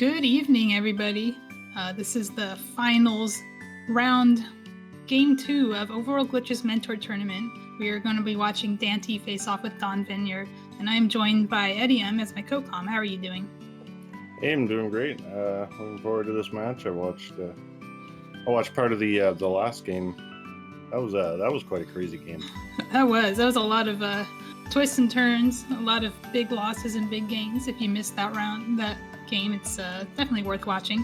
Good evening, everybody. This is the finals round, game 2 of Overworld Glitches Mentor Tournament. We are going to be watching Daaanty face off with Dawnvenure, and I am joined by Etium as my co-com. How are you doing? Hey, I'm doing great. Looking forward to this match. I watched part of the last game. That was quite a crazy game. That was a lot of twists and turns, a lot of big losses and big gains. If you missed that game, it's definitely worth watching.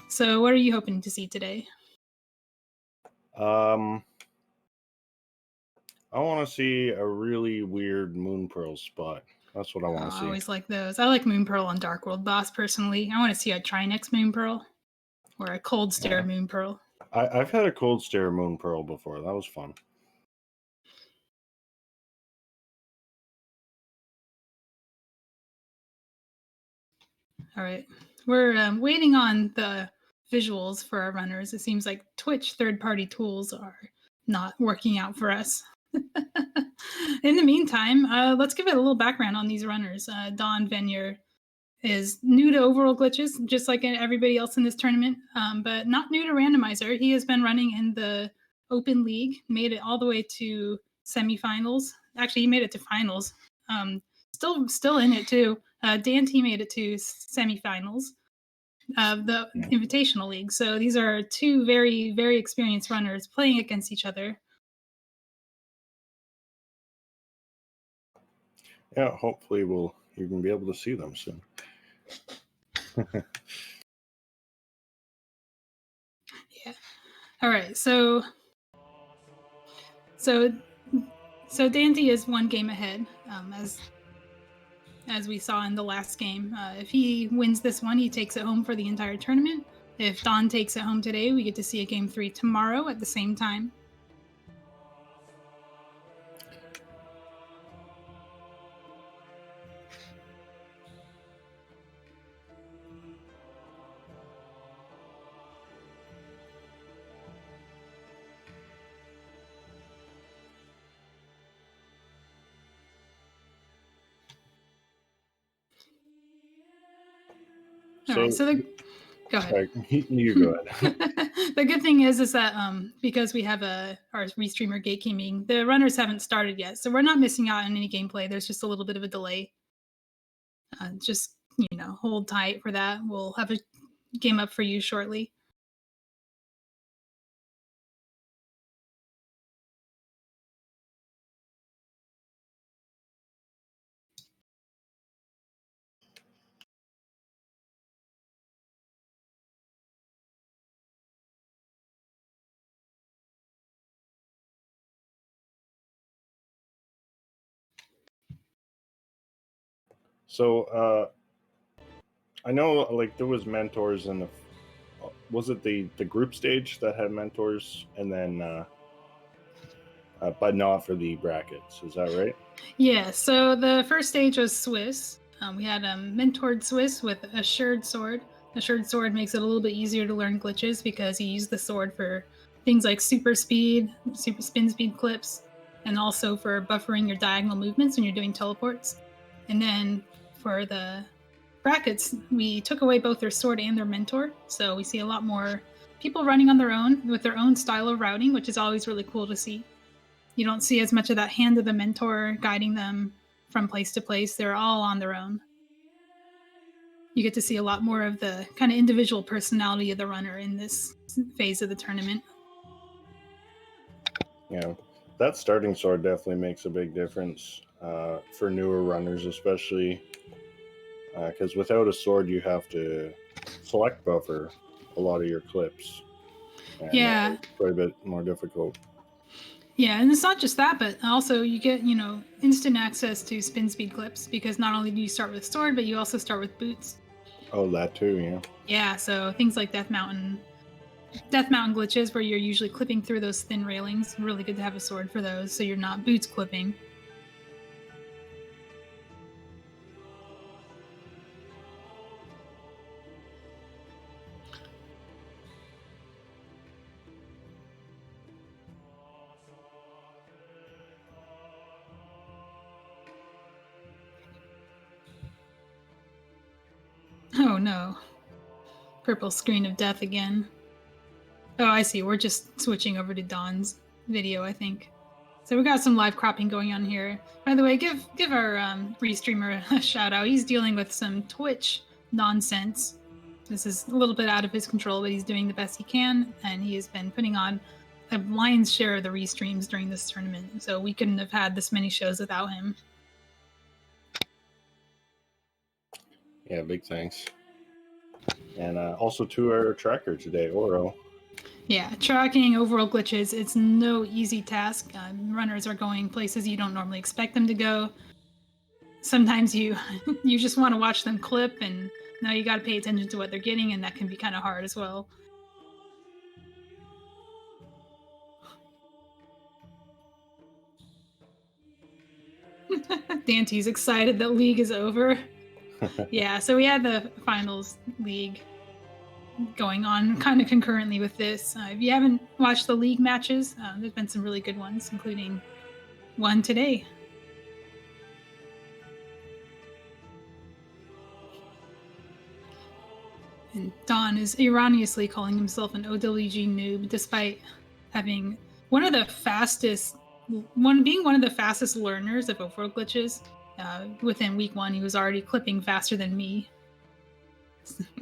So what are you hoping to see today? I want to see a really weird Moon Pearl spot. That's what I want to see. I always like those. I like Moon Pearl on Dark World Boss personally. I want to see a Trinix Moon Pearl or a Cold Stare Moon Pearl. I've had a Cold Stare Moon Pearl before. That was fun. All right. We're waiting on the visuals for our runners. It seems like Twitch third-party tools are not working out for us. In the meantime, let's give it a little background on these runners. Dawnvenure is new to Overworld Glitches, just like everybody else in this tournament, but not new to Randomizer. He has been running in the Open League, made it all the way to semifinals. Actually, he made it to finals. Still in it too. Daaanty made it to semifinals of the Invitational League. So these are two very, very experienced runners playing against each other. Yeah, hopefully you can be able to see them soon. Yeah. All right. So Daaanty is one game ahead, as we saw in the last game. If he wins this one, he takes it home for the entire tournament. If Dawn takes it home today, we get to see a game 3 tomorrow at the same time. All right, so go ahead. You go ahead. The good thing is that because we have our Restreamer gatekeeping, the runners haven't started yet, so we're not missing out on any gameplay. There's just a little bit of a delay. Just hold tight for that. We'll have a game up for you shortly. So I know there was mentors in the was it the group stage that had mentors, and then but not for the brackets, is that right? Yeah, so the first stage was Swiss. We had a mentored Swiss with Assured Sword. Assured Sword makes it a little bit easier to learn glitches because you use the sword for things like super speed, super spin speed clips, and also for buffering your diagonal movements when you're doing teleports. And then for the brackets, we took away both their sword and their mentor, so we see a lot more people running on their own with their own style of routing, which is always really cool to see. You don't see as much of that hand of the mentor guiding them from place to place. They're all on their own. You get to see a lot more of the kind of individual personality of the runner in this phase of the tournament. Yeah, that starting sword definitely makes a big difference for newer runners, especially because without a sword, you have to select buffer a lot of your clips. And yeah. It's quite a bit more difficult. Yeah, and it's not just that, but also you get, instant access to spin speed clips because not only do you start with sword, but you also start with boots. Oh, that too, yeah. Yeah, so things like Death Mountain glitches where you're usually clipping through those thin railings. Really good to have a sword for those, so you're not boots clipping. Oh no. Purple screen of death again. Oh, I see. We're just switching over to Dawn's video, I think. So we got some live cropping going on here. By the way, give our Restreamer a shout out. He's dealing with some Twitch nonsense. This is a little bit out of his control, but he's doing the best he can, and he has been putting on a lion's share of the restreams during this tournament. So we couldn't have had this many shows without him. Yeah, big thanks. And also to our tracker today, Oro. Yeah, tracking Overworld Glitches, it's no easy task. Runners are going places you don't normally expect them to go. Sometimes you you just want to watch them clip, and now you got to pay attention to what they're getting, and that can be kind of hard as well. Daaanty's excited that League is over. Yeah, so we had the finals League going on kind of concurrently with this. If you haven't watched the League matches, there's been some really good ones, including one today. And Dawn is erroneously calling himself an OWG noob, despite having being one of the fastest learners of Overworld Glitches. Within week 1, he was already clipping faster than me.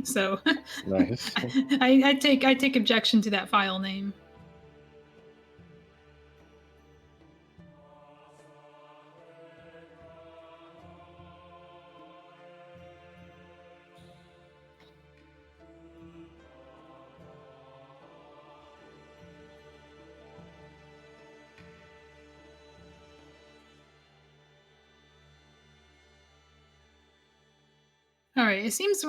So Nice. I take objection to that file name. All right, it seems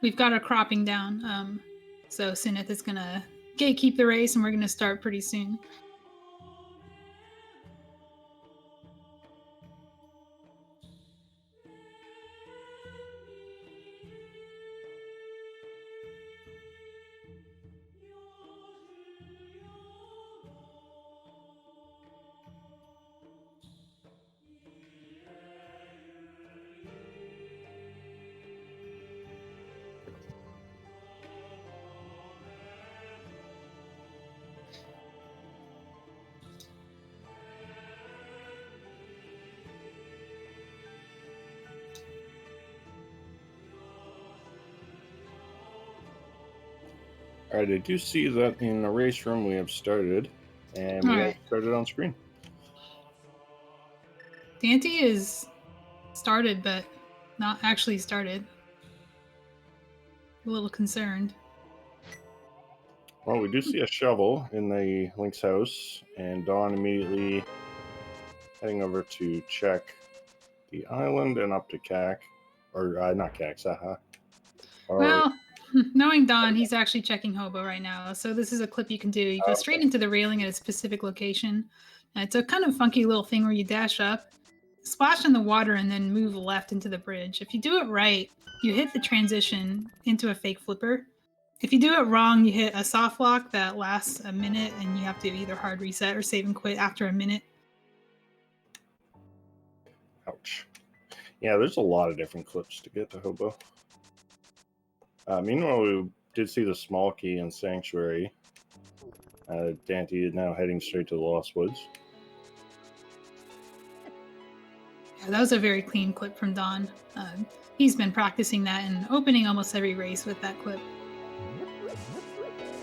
we've got our cropping down. So Cinaeth is gonna gatekeep the race, and we're gonna start pretty soon. All right, I do see that in the race room we have started, and we have started on screen. Daaanty is started, but not actually started. A little concerned. Well, we do see a shovel in the Link's house, and Dawn immediately heading over to check the island and up to CAC, or not CAC, Saha. Well, knowing Dawn, he's actually checking Hobo right now. So this is a clip you can do. You go straight into the railing at a specific location. It's a kind of funky little thing where you dash up, splash in the water, and then move left into the bridge. If you do it right, you hit the transition into a fake flipper. If you do it wrong, you hit a soft lock that lasts a minute, and you have to either hard reset or save and quit after a minute. Ouch. Yeah, there's a lot of different clips to get to Hobo. Meanwhile, we did see the small key in Sanctuary. Daaanty is now heading straight to the Lost Woods. Yeah, that was a very clean clip from Dawn. He's been practicing that and opening almost every race with that clip.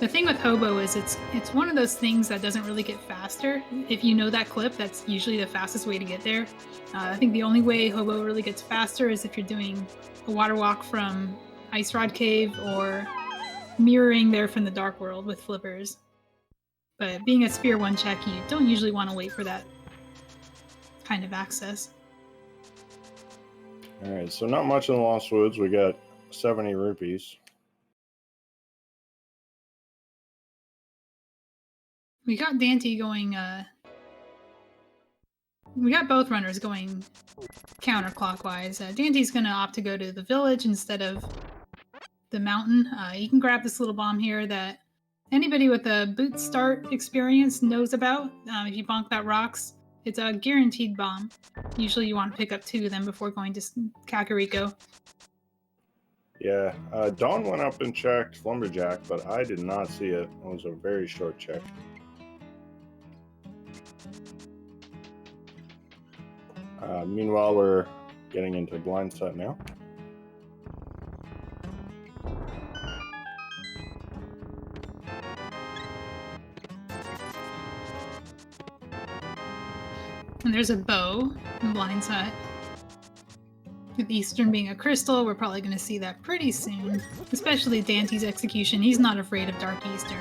The thing with Hobo is it's one of those things that doesn't really get faster. If you know that clip, that's usually the fastest way to get there. I think the only way Hobo really gets faster is if you're doing a water walk from Ice Rod Cave or mirroring there from the Dark World with flippers. But being a Spear 1 check, you don't usually want to wait for that kind of access. Alright, so not much in the Lost Woods. We got 70 rupees. We got Daaanty going, we got both runners going counterclockwise. Danty's going to opt to go to the village instead of the mountain. You can grab this little bomb here that anybody with a boot start experience knows about. If you bonk that rocks, it's a guaranteed bomb. Usually you want to pick up 2 of them before going to Kakariko. Yeah, Dawn went up and checked Lumberjack, but I did not see it. It was a very short check. Meanwhile, we're getting into blind set now. And there's a bow in blind set. With Eastern being a crystal, we're probably going to see that pretty soon. Especially Daanty's execution. He's not afraid of Dark Eastern.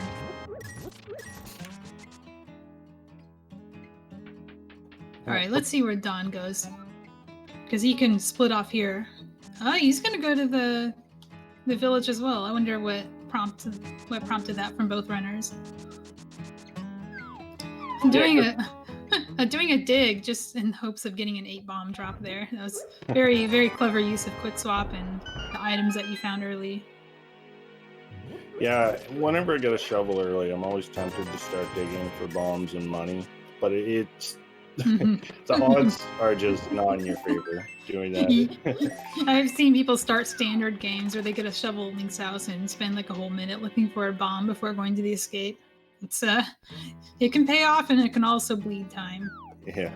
Alright, let's see where Dawn goes. Because he can split off here. Oh, he's going to go to the village as well. I wonder what prompted that from both runners. Doing a dig just in hopes of getting an 8-bomb drop there. That was very, very clever use of quick swap and the items that you found early. Yeah, whenever I get a shovel early, I'm always tempted to start digging for bombs and money, but it's the odds are just not in your favor doing that. I've seen people start standard games where they get a shovel at Link's house and spend like a whole minute looking for a bomb before going to the escape. It's it can pay off and it can also bleed time. Yeah.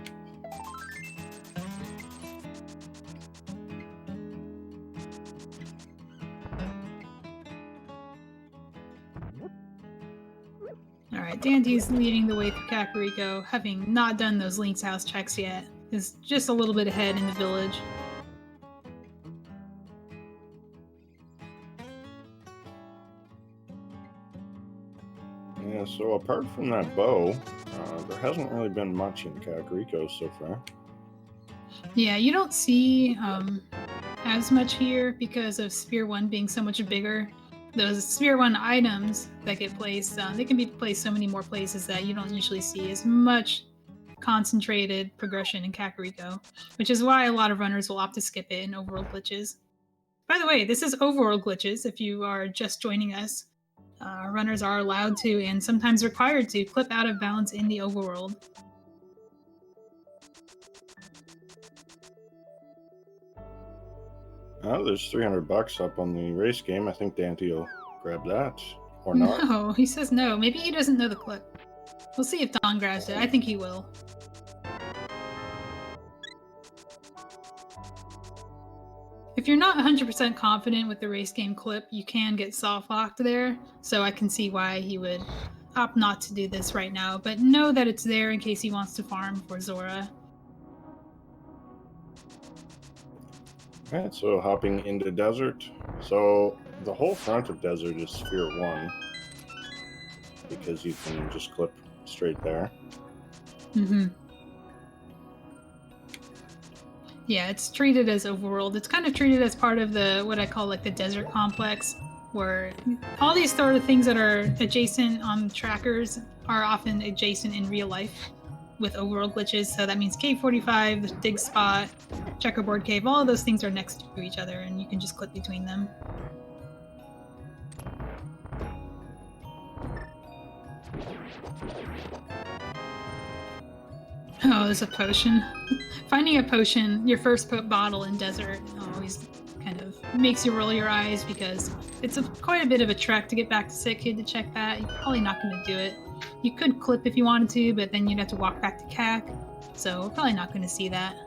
Alright, Daanty's leading the way through Kakariko, having not done those Link's house checks yet. Is just a little bit ahead in the village. Yeah, so apart from that bow, there hasn't really been much in Kakariko so far. Yeah, you don't see as much here because of Sphere 1 being so much bigger. Those Sphere 1 items that get placed, they can be placed so many more places that you don't usually see as much concentrated progression in Kakariko, which is why a lot of runners will opt to skip it in Overworld Glitches. By the way, this is Overworld Glitches if you are just joining us. Runners are allowed to, and sometimes required to, clip out of balance in the overworld. Oh, there's $300 up on the race game. I think Daaanty will grab that, or not. No, he says no. Maybe he doesn't know the clip. We'll see if Dawn grabs it. I think he will. If you're not 100% confident with the race game clip, you can get soft locked there, so I can see why he would opt not to do this right now, but know that it's there in case he wants to farm for Zora. Alright, so hopping into desert. So the whole front of desert is Sphere 1, because you can just clip straight there. Mm-hmm. Yeah, it's treated as overworld. It's kind of treated as part of the what I call like the desert complex, where all these sort of things that are adjacent on trackers are often adjacent in real life with overworld glitches. So that means Cave 45, the dig spot, checkerboard cave, all of those things are next to each other and you can just clip between them. Oh, there's a potion. Finding a potion, your first bottle in desert, always kind of makes you roll your eyes because it's quite a bit of a trek to get back to Sick Kid to check that. You're probably not going to do it. You could clip if you wanted to, but then you'd have to walk back to CAC, so we're probably not going to see that.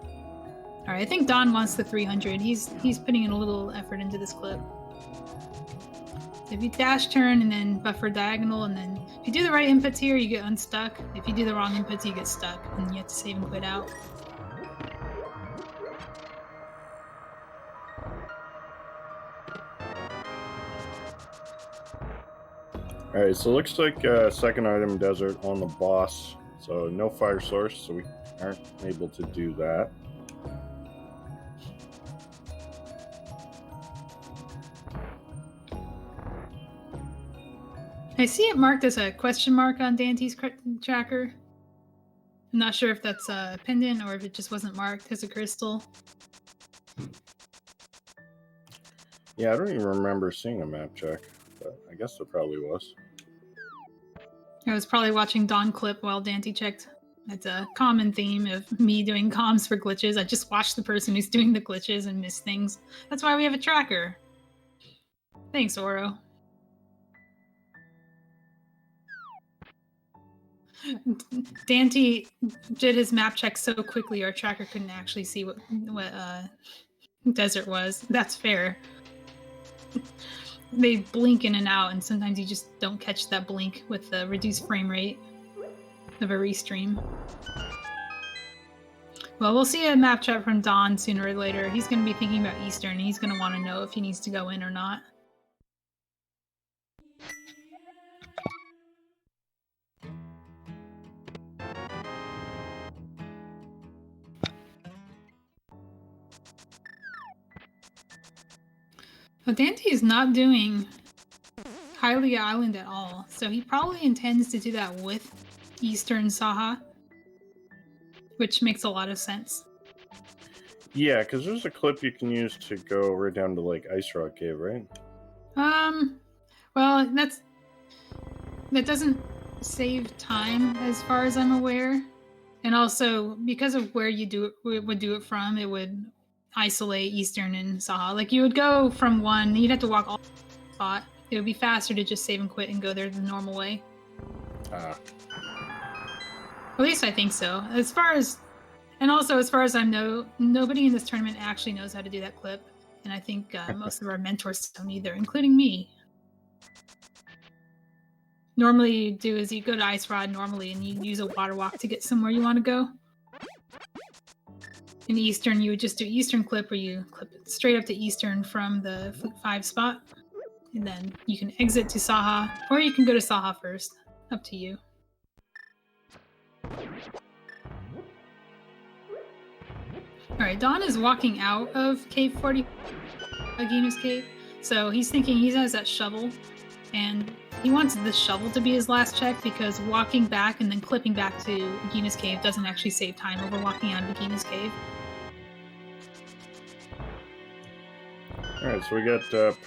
Alright, I think Dawn wants the 300. He's putting in a little effort into this clip. If you dash turn and then buffer diagonal, and then if you do the right inputs here, you get unstuck. If you do the wrong inputs, you get stuck, and you have to save and quit out. Alright, so it looks like second item desert on the boss. So no fire source, so we aren't able to do that. I see it marked as a question mark on Daanty's tracker. I'm not sure if that's a pendant or if it just wasn't marked as a crystal. Yeah, I don't even remember seeing a map check, but I guess there probably was. I was probably watching Dawn clip while Daanty checked. It's a common theme of me doing comms for glitches. I just watch the person who's doing the glitches and miss things. That's why we have a tracker. Thanks, Oro. Daaanty did his map check so quickly our tracker couldn't actually see what desert was. That's fair. They blink in and out, and sometimes you just don't catch that blink with the reduced frame rate of a restream. Well, we'll see a map chat from Dawn sooner or later. He's going to be thinking about Eastern, and he's going to want to know if he needs to go in or not. Well, Daaanty is not doing Hylia Island at all, so he probably intends to do that with Eastern Saha, which makes a lot of sense. Yeah, because there's a clip you can use to go right down to like Ice Rock Cave, right? Well, that doesn't save time as far as I'm aware, and also because of where you would do it from, it would isolate Eastern and Saha. Like you would go from one, you'd have to walk all the spot. It would be faster to just save and quit and go there the normal way. At least I think so. And also as far as I know, nobody in this tournament actually knows how to do that clip, and I think most of our mentors don't either, including me. Normally you do is you go to Ice Rod normally and you use a water walk to get somewhere you want to go. In Eastern, you would just do Eastern clip where you clip it straight up to Eastern from the Fleet 5 spot. And then you can exit to Saha, or you can go to Saha first. Up to you. Alright, Dawn is walking out of Cave 40, Agina's Cave. So he's thinking he has that shovel, and he wants this shovel to be his last check because walking back and then clipping back to Agina's Cave doesn't actually save time over walking out of Agina's Cave. Alright, so we got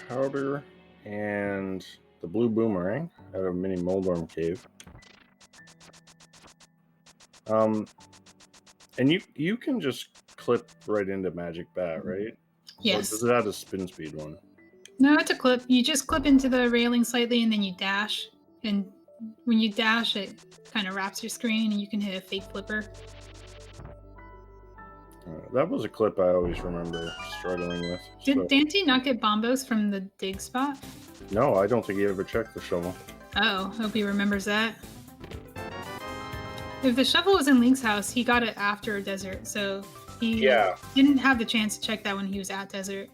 powder and the blue boomerang out of Mini Moldorm Cave. And you can just clip right into Magic Bat, right? Yes. Or does it have a spin speed one? No, it's a clip. You just clip into the railing slightly and then you dash. And when you dash, it kind of wraps your screen and you can hit a fake flipper. That was a clip I always remember struggling with. Did Daaanty not get bombos from the dig spot? No, I don't think he ever checked the shovel. Oh, hope he remembers that. If the shovel was in Link's house, he got it after Desert, so he didn't have the chance to check that when he was at Desert.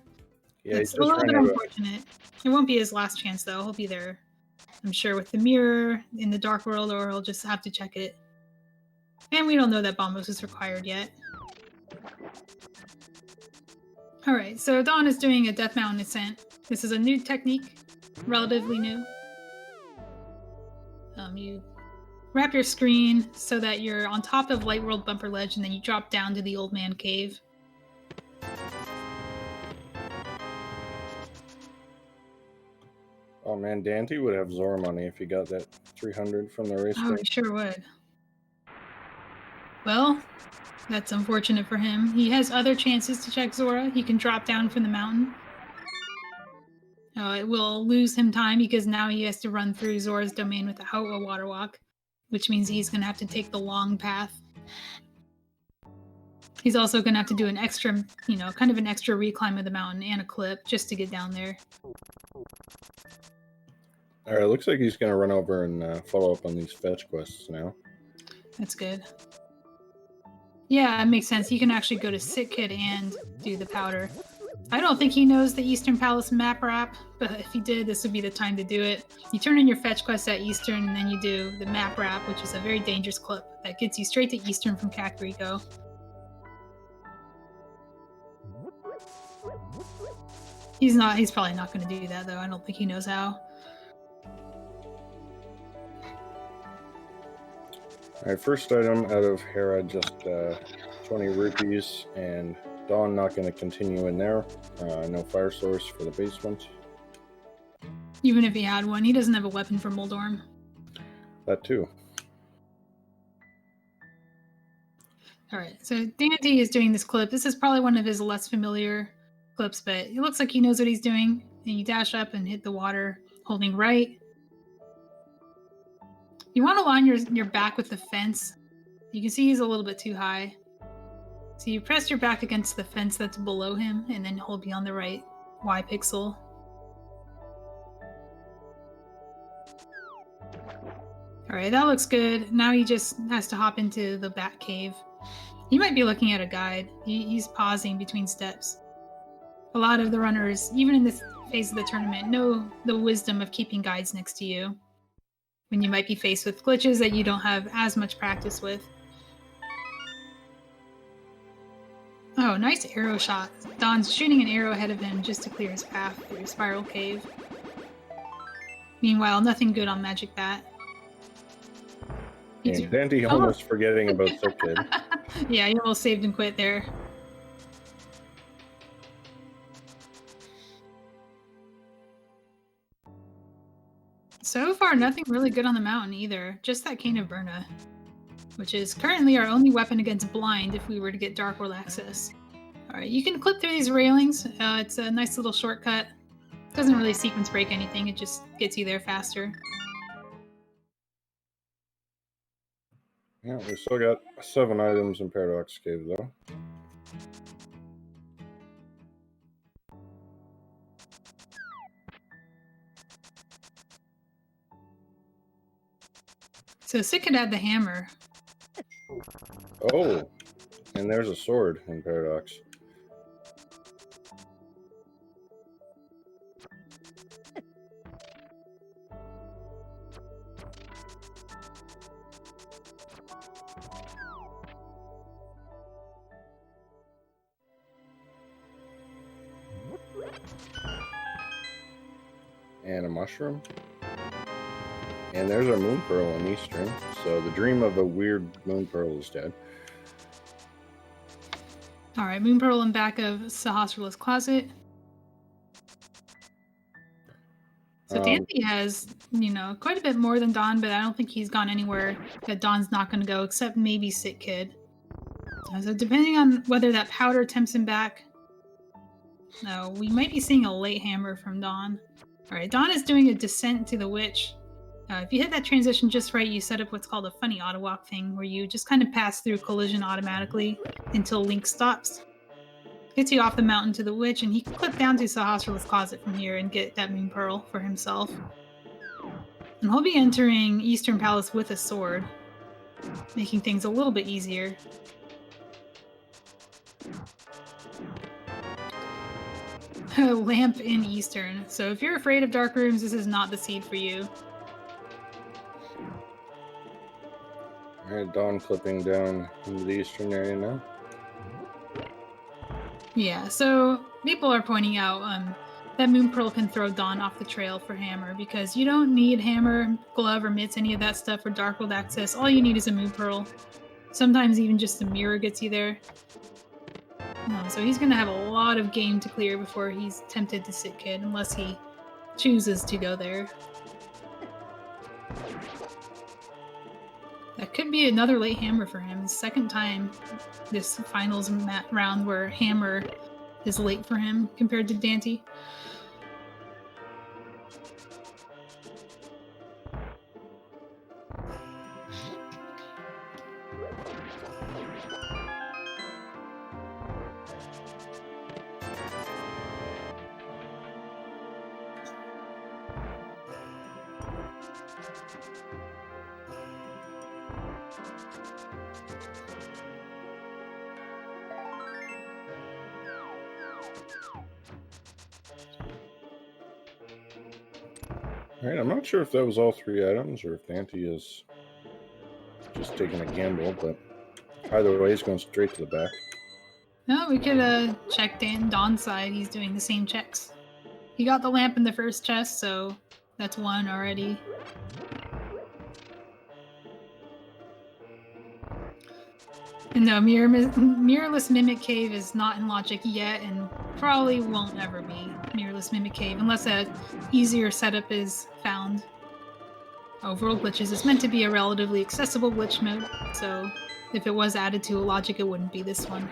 Yeah, it's a little bit unfortunate. It won't be his last chance, though. He'll be there, I'm sure, with the mirror in the Dark World, or he'll just have to check it. And we don't know that bombos is required yet. Alright, so Dawn is doing a Death Mountain Ascent. This is a new technique, relatively new. You wrap your screen so that you're on top of Light World Bumper Ledge, and then you drop down to the Old Man Cave. Oh man, Daaanty would have Zora money if he got that 300 from the race. Oh, he sure would. Well, that's unfortunate for him. He has other chances to check Zora. He can drop down from the mountain. It will lose him time because now he has to run through Zora's domain without a water walk, which means he's going to have to take the long path. He's also going to have to do an extra, kind of an extra reclimb of the mountain and a clip just to get down there. Alright, looks like he's going to run over and follow up on these fetch quests now. That's good. Yeah, it makes sense. You can actually go to Sick Kid and do the powder. I don't think he knows the Eastern Palace map wrap, but if he did, this would be the time to do it. You turn in your fetch quest at Eastern, and then you do the map wrap, which is a very dangerous clip that gets you straight to Eastern from Kakariko. He's probably not going to do that, though. I don't think he knows how. Alright, first item out of Hera, just 20 rupees, and Dawn not going to continue in there. No fire source for the basement. Even if he had one, he doesn't have a weapon for Moldorm. That too. Alright, so Daaanty is doing this clip. This is probably one of his less familiar clips, but it looks like he knows what he's doing. and you dash up and hit the water, holding right. You want to line your back with the fence. You can see he's a little bit too high. So you press your back against the fence that's below him, and then hold beyond the right Y pixel. Alright, that looks good. Now he just has to hop into the bat cave. He might be looking at a guide. He's pausing between steps. A lot of the runners, even in this phase of the tournament, know the wisdom of keeping guides next to you when you might be faced with glitches that you don't have as much practice with. Oh, nice arrow shot. Dawn's shooting an arrow ahead of him just to clear his path through Spiral Cave. Meanwhile, nothing good on Magic Bat. And Daaanty almost forgetting about Sick Kid. Yeah, he almost saved and quit there. So far, nothing really good on the mountain either. Just that Cane of Burna, which is currently our only weapon against blind if we were to get Dark World access. Alright, you can clip through these railings. It's a nice little shortcut. Doesn't really sequence break anything, it just gets you there faster. Yeah, we still got 7 items in Paradox Cave, though. So Sick Kid had the hammer. Oh, and there's a sword in Paradox. And a mushroom. And there's our moon pearl in Eastern. So the dream of a weird moon pearl is dead. Alright, moon pearl in back of Sahasrarla's closet. So Daaanty has, quite a bit more than Dawn, but I don't think he's gone anywhere that Dawn's not going to go, except maybe Sick Kid. So depending on whether that powder tempts him back, we might be seeing a late hammer from Dawn. Alright, Dawn is doing a descent to the witch. If you hit that transition just right, you set up what's called a funny auto walk thing, where you just kind of pass through collision automatically until Link stops. Gets you off the mountain to the witch, and he can clip down to Sahasrarla's closet from here and get that moon pearl for himself. And he'll be entering Eastern Palace with a sword, making things a little bit easier. Lamp in Eastern. So if you're afraid of dark rooms, this is not the seed for you. Alright, Dawn clipping down into the Eastern area now. Yeah, so people are pointing out that moon pearl can throw Dawn off the trail for hammer, because you don't need hammer, glove, or mitts, any of that stuff for Dark World access. All you need is a moon pearl. Sometimes even just a mirror gets you there. So he's going to have a lot of game to clear before he's tempted to Sick Kid, unless he chooses to go there. That could be another late hammer for him. His second time this finals round where hammer is late for him compared to Daaanty. Alright, I'm not sure if that was all 3 items or if Daaanty is just taking a gamble, but either way, he's going straight to the back. No, we could check Dawn's side. He's doing the same checks. He got the lamp in the first chest, so that's 1 already. And no, Mirrorless Mimic Cave is not in logic yet, and probably won't ever be Mirrorless Mimic Cave, unless an easier setup is found. Overworld Glitches is meant to be a relatively accessible glitch mode, so if it was added to a logic, it wouldn't be this one.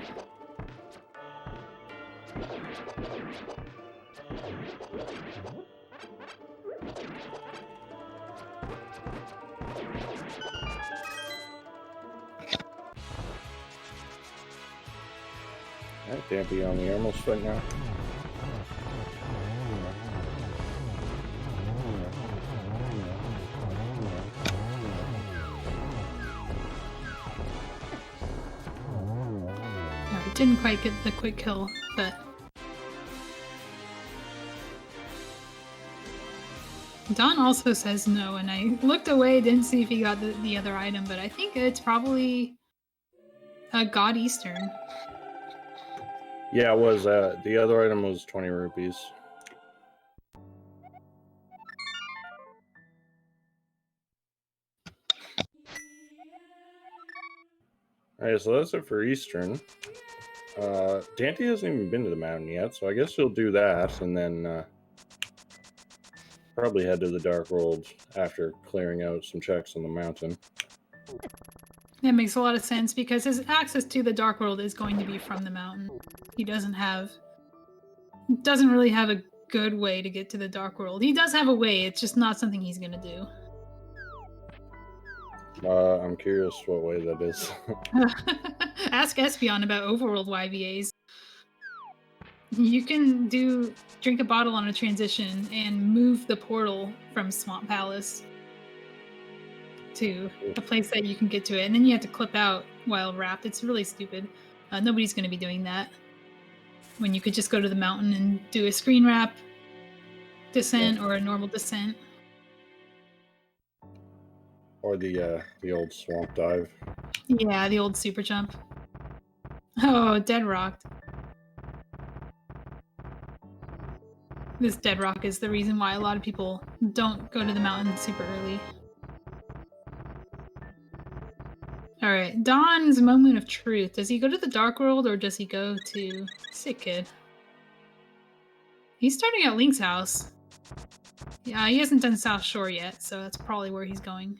Daaanty on the Emeralds right now. No, he didn't quite get the quick kill, but Dawn also says no, and I looked away, didn't see if he got the other item, but I think it's probably a God Eastern. Yeah, it was. The other item was 20 rupees. Alright, so that's it for Eastern. Daaanty hasn't even been to the mountain yet, so I guess he'll do that, and then probably head to the Dark World after clearing out some checks on the mountain. That makes a lot of sense because his access to the Dark World is going to be from the mountain. He doesn't really have a good way to get to the Dark World. He does have a way, it's just not something he's gonna do. I'm curious what way that is. Ask Espion about Overworld YVAs. You can drink a bottle on a transition and move the portal from Swamp Palace to a place that you can get to it, and then you have to clip out while wrapped. It's really stupid. Nobody's going to be doing that when you could just go to the mountain and do a screen wrap descent or a normal descent. Or the old swamp dive. Yeah, the old super jump. Oh, dead rocked. This dead rock is the reason why a lot of people don't go to the mountain super early. Alright, Dawn's moment of truth. Does he go to the Dark World or does he go to Sick Kid? He's starting at Link's house. Yeah, he hasn't done South Shore yet, so that's probably where he's going.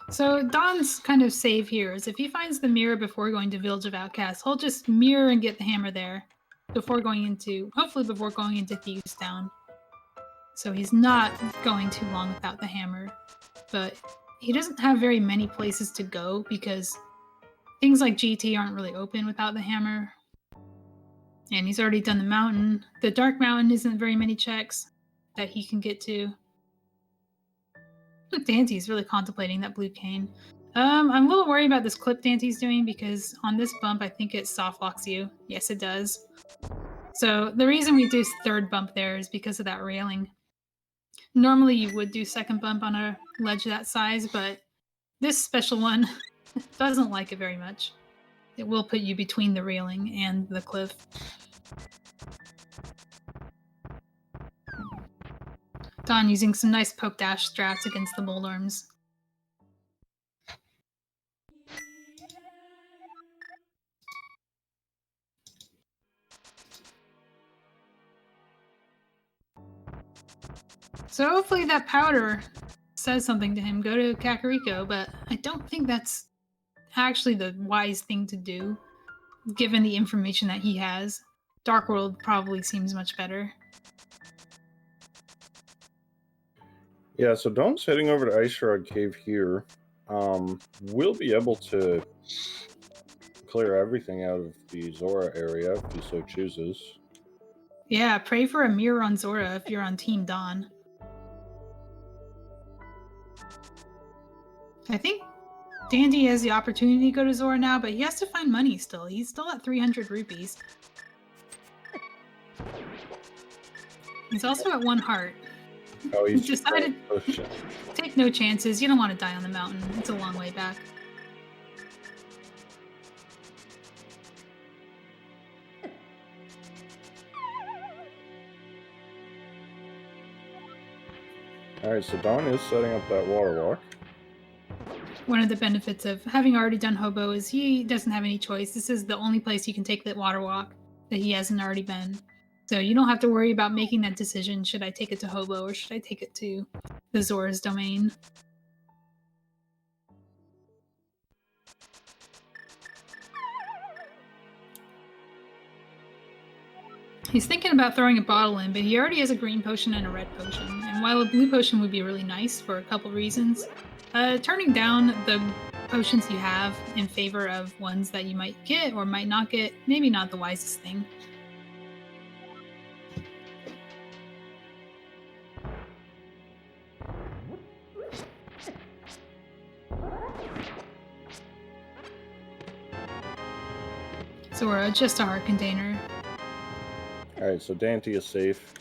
So Dawn's kind of save here is if he finds the mirror before going to Village of Outcasts, he'll just mirror and get the hammer there hopefully before going into Thieves Town. So he's not going too long without the hammer. But he doesn't have very many places to go because things like GT aren't really open without the hammer. And he's already done the mountain. The Dark Mountain isn't very many checks that he can get to. Daanty's really contemplating that blue cane. I'm a little worried about this clip Daanty's doing because on this bump I think it soft locks you. Yes, it does. So the reason we do third bump there is because of that railing. Normally you would do second bump on a ledge that size, but this special one doesn't like it very much. It will put you between the railing and the cliff. Dawn using some nice poke dash strats against the mold arms. So hopefully that powder says something to him. Go to Kakariko, but I don't think that's actually the wise thing to do, given the information that he has. Dark World probably seems much better. Yeah, so Dawn's heading over to Ice Rod Cave here. We'll be able to clear everything out of the Zora area if he so chooses. Yeah, pray for a mirror on Zora if you're on Team Dawn. I think Daaanty has the opportunity to go to Zora now, but he has to find money still. He's still at 300 rupees. He's also at 1 heart. Oh, he's decided take no chances. You don't want to die on the mountain. It's a long way back. Alright, so Dawn is setting up that water walk. One of the benefits of having already done Hobo is he doesn't have any choice. This is the only place you can take that water walk that he hasn't already been. So you don't have to worry about making that decision. Should I take it to Hobo or should I take it to the Zora's domain? He's thinking about throwing a bottle in, but he already has a green potion and a red potion. And while a blue potion would be really nice for a couple reasons, turning down the potions you have in favor of ones that you might get or might not get, maybe not the wisest thing. So we're just a heart container. Alright, so Daaanty is safe.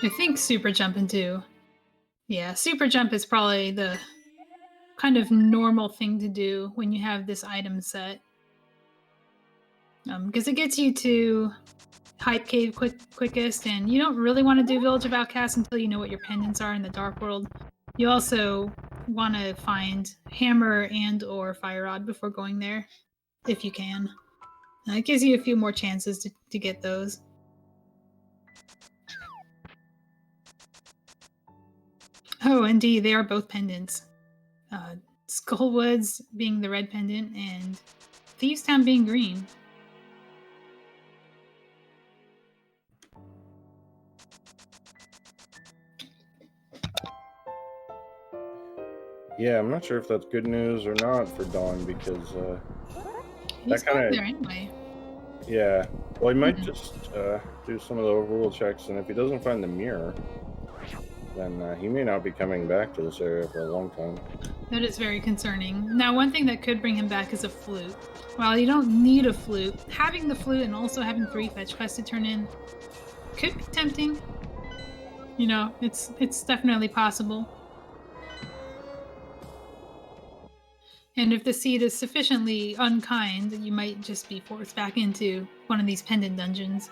I think super jumping too. Yeah, super jump is probably the kind of normal thing to do when you have this item set. Because it gets you to Hype Cave quickest, and you don't really want to do Village of Outcasts until you know what your pendants are in the Dark World. You also want to find Hammer and or Fire Rod before going there, if you can. It gives you a few more chances to get those. Oh, indeed, they are both pendants. Skullwoods being the red pendant, and Thievestown being green. Yeah, I'm not sure if that's good news or not for Dawn, because He's that kind of there anyway. Yeah, well, he might just do some of the overworld checks, and if he doesn't find the mirror, then he may not be coming back to this area for a long time. That is very concerning. Now, one thing that could bring him back is a flute. While you don't need a flute, having the flute and also having 3 fetch quests to turn in could be tempting. You know, it's definitely possible. And if the seed is sufficiently unkind, you might just be forced back into one of these pendant dungeons.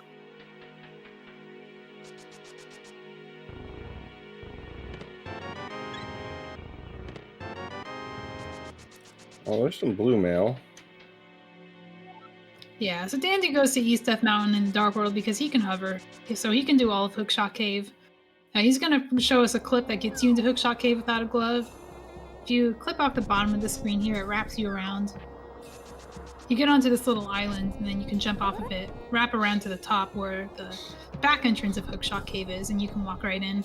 Oh, there's some blue mail. Yeah, so Daaanty goes to East Death Mountain in the Dark World because he can hover, so he can do all of Hookshot Cave. He's going to show us a clip that gets you into Hookshot Cave without a glove. If you clip off the bottom of the screen here, it wraps you around. You get onto this little island, and then you can jump off of it, wrap around to the top where the back entrance of Hookshot Cave is, and you can walk right in.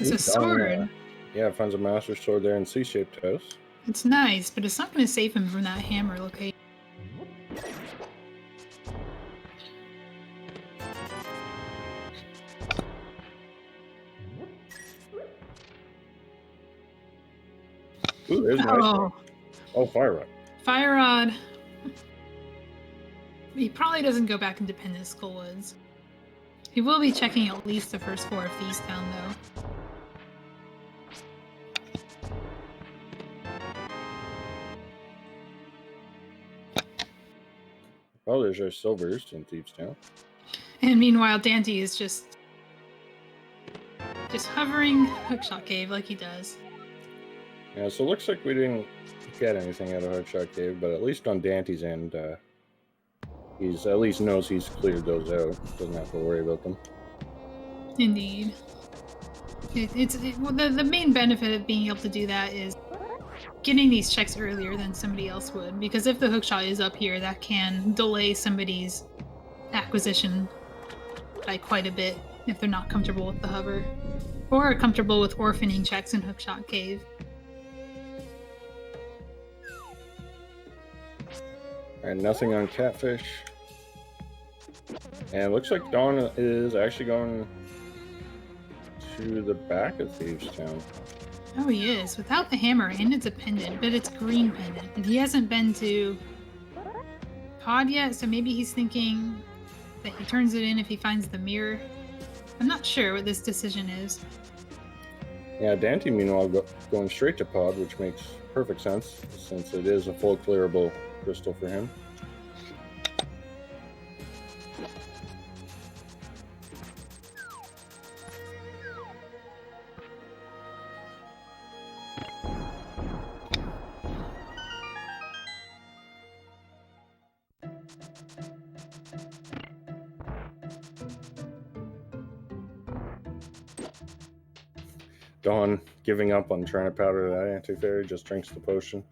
It's a sword. Yeah, finds a master sword there in C-shaped house. It's nice, but it's not going to save him from that hammer location. Ooh, there's my Oh, Fire Rod. Fire Rod. He probably doesn't go back into Pendant Skullwoods. He will be checking at least the first 4 of Thievestown, though. Oh, there's our silvers in Thievestown. And meanwhile, Daaanty is just hovering Hookshot Cave like he does. Yeah, so it looks like we didn't get anything out of Hookshot Cave, but at least on Danty's end, he's at least knows he's cleared those out. Doesn't have to worry about them. Indeed. The main benefit of being able to do that is getting these checks earlier than somebody else would, because if the hookshot is up here, that can delay somebody's acquisition by quite a bit if they're not comfortable with the hover, or are comfortable with orphaning checks in Hookshot Cave. Alright, nothing on Catfish. And it looks like Dawn is actually going to the back of Thievestown. Oh, he is. Without the hammer, and it's a pendant, but it's green pendant. And he hasn't been to Pod yet, so maybe he's thinking that he turns it in if he finds the mirror. I'm not sure what this decision is. Yeah, Daaanty, meanwhile, going straight to Pod, which makes perfect sense, since it is a full clearable crystal for him. Dawn giving up on trying to powder that anti-fairy, just drinks the potion.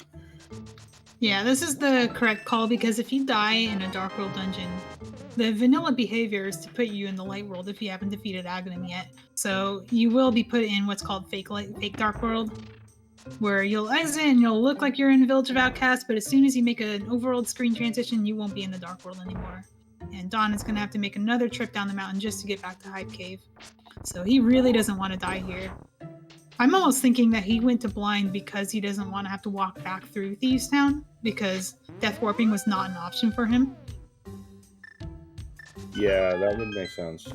Yeah, this is the correct call because if you die in a Dark World dungeon, the vanilla behavior is to put you in the Light World if you haven't defeated Aghanim yet. So you will be put in what's called fake Dark World, where you'll exit and you'll look like you're in the Village of Outcasts, but as soon as you make an overworld screen transition, you won't be in the Dark World anymore. And Dawn is going to have to make another trip down the mountain just to get back to Hive Cave. So he really doesn't want to die here. I'm almost thinking that he went to blind because he doesn't want to have to walk back through Thieves Town, because death warping was not an option for him. Yeah, that would make sense.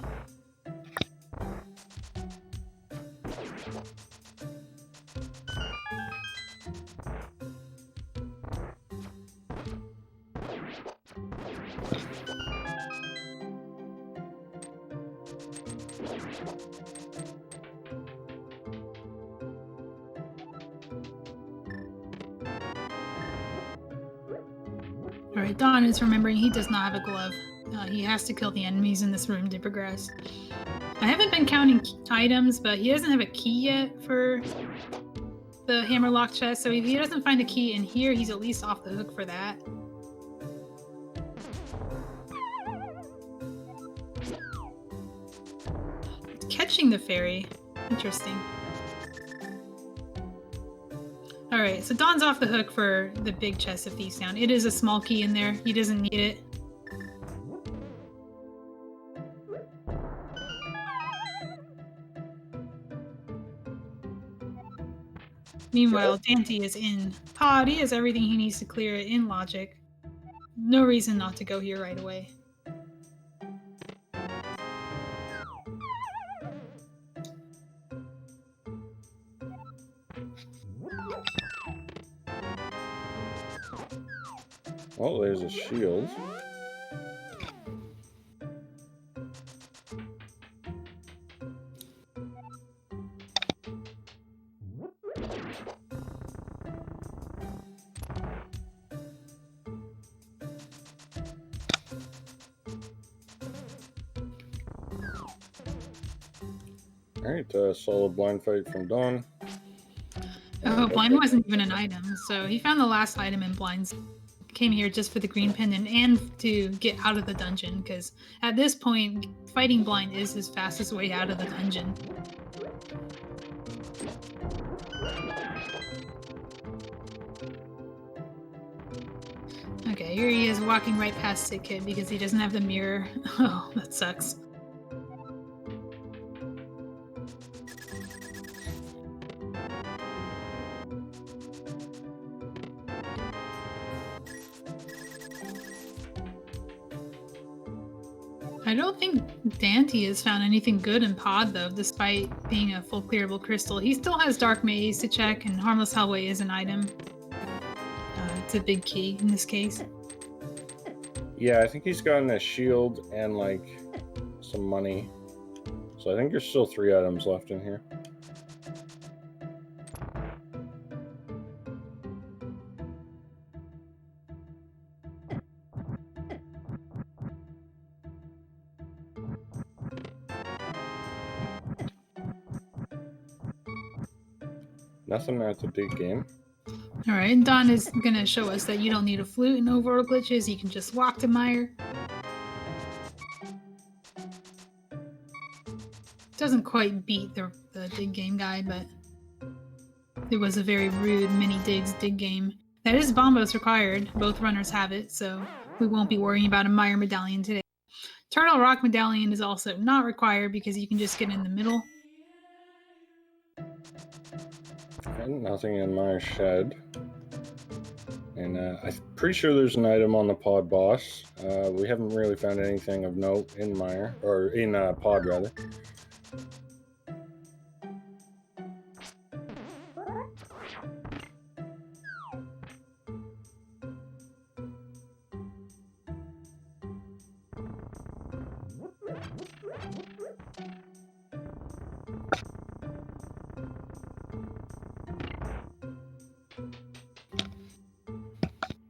Alright, Dawn is remembering he does not have a glove. He has to kill the enemies in this room to progress. I haven't been counting items, but he doesn't have a key yet for the hammerlock chest, so if he doesn't find a key in here, he's at least off the hook for that. Catching the fairy. Interesting. Alright, so Dawn's off the hook for the big chest of Thieves Town. It is a small key in there. He doesn't need it. Meanwhile, Daaanty is in pod. He has everything he needs to clear it in logic. No reason not to go here right away. Oh, there's a shield. Alright, solid blind fight from Dawn. Oh, blind wasn't even an item, so he found the last item in blinds. Came here just for the green pendant and to get out of the dungeon, because at this point, fighting blind is his fastest way out of the dungeon. Okay, here he is walking right past Sick Kid because he doesn't have the mirror. Oh, that sucks. I don't think Daaanty has found anything good in pod, though, despite being a full clearable crystal. He still has Dark Maze to check, and Harmless Hellway is an item. It's a big key in this case. Yeah, I think he's gotten a shield and, like, some money. So I think there's still 3 items left in here. Nothing at the big game. Alright, Dawn is gonna show us that you don't need a flute in Overworld Glitches, you can just walk to Mire. Doesn't quite beat the dig game guide, but it was a very rude mini digs dig game. That is bombos required, both runners have it, so we won't be worrying about a Mire medallion today. Turtle Rock medallion is also not required because you can just get in the middle. And nothing in my shed. And I'm pretty sure there's an item on the pod boss. We haven't really found anything of note in Mire, or in pod rather.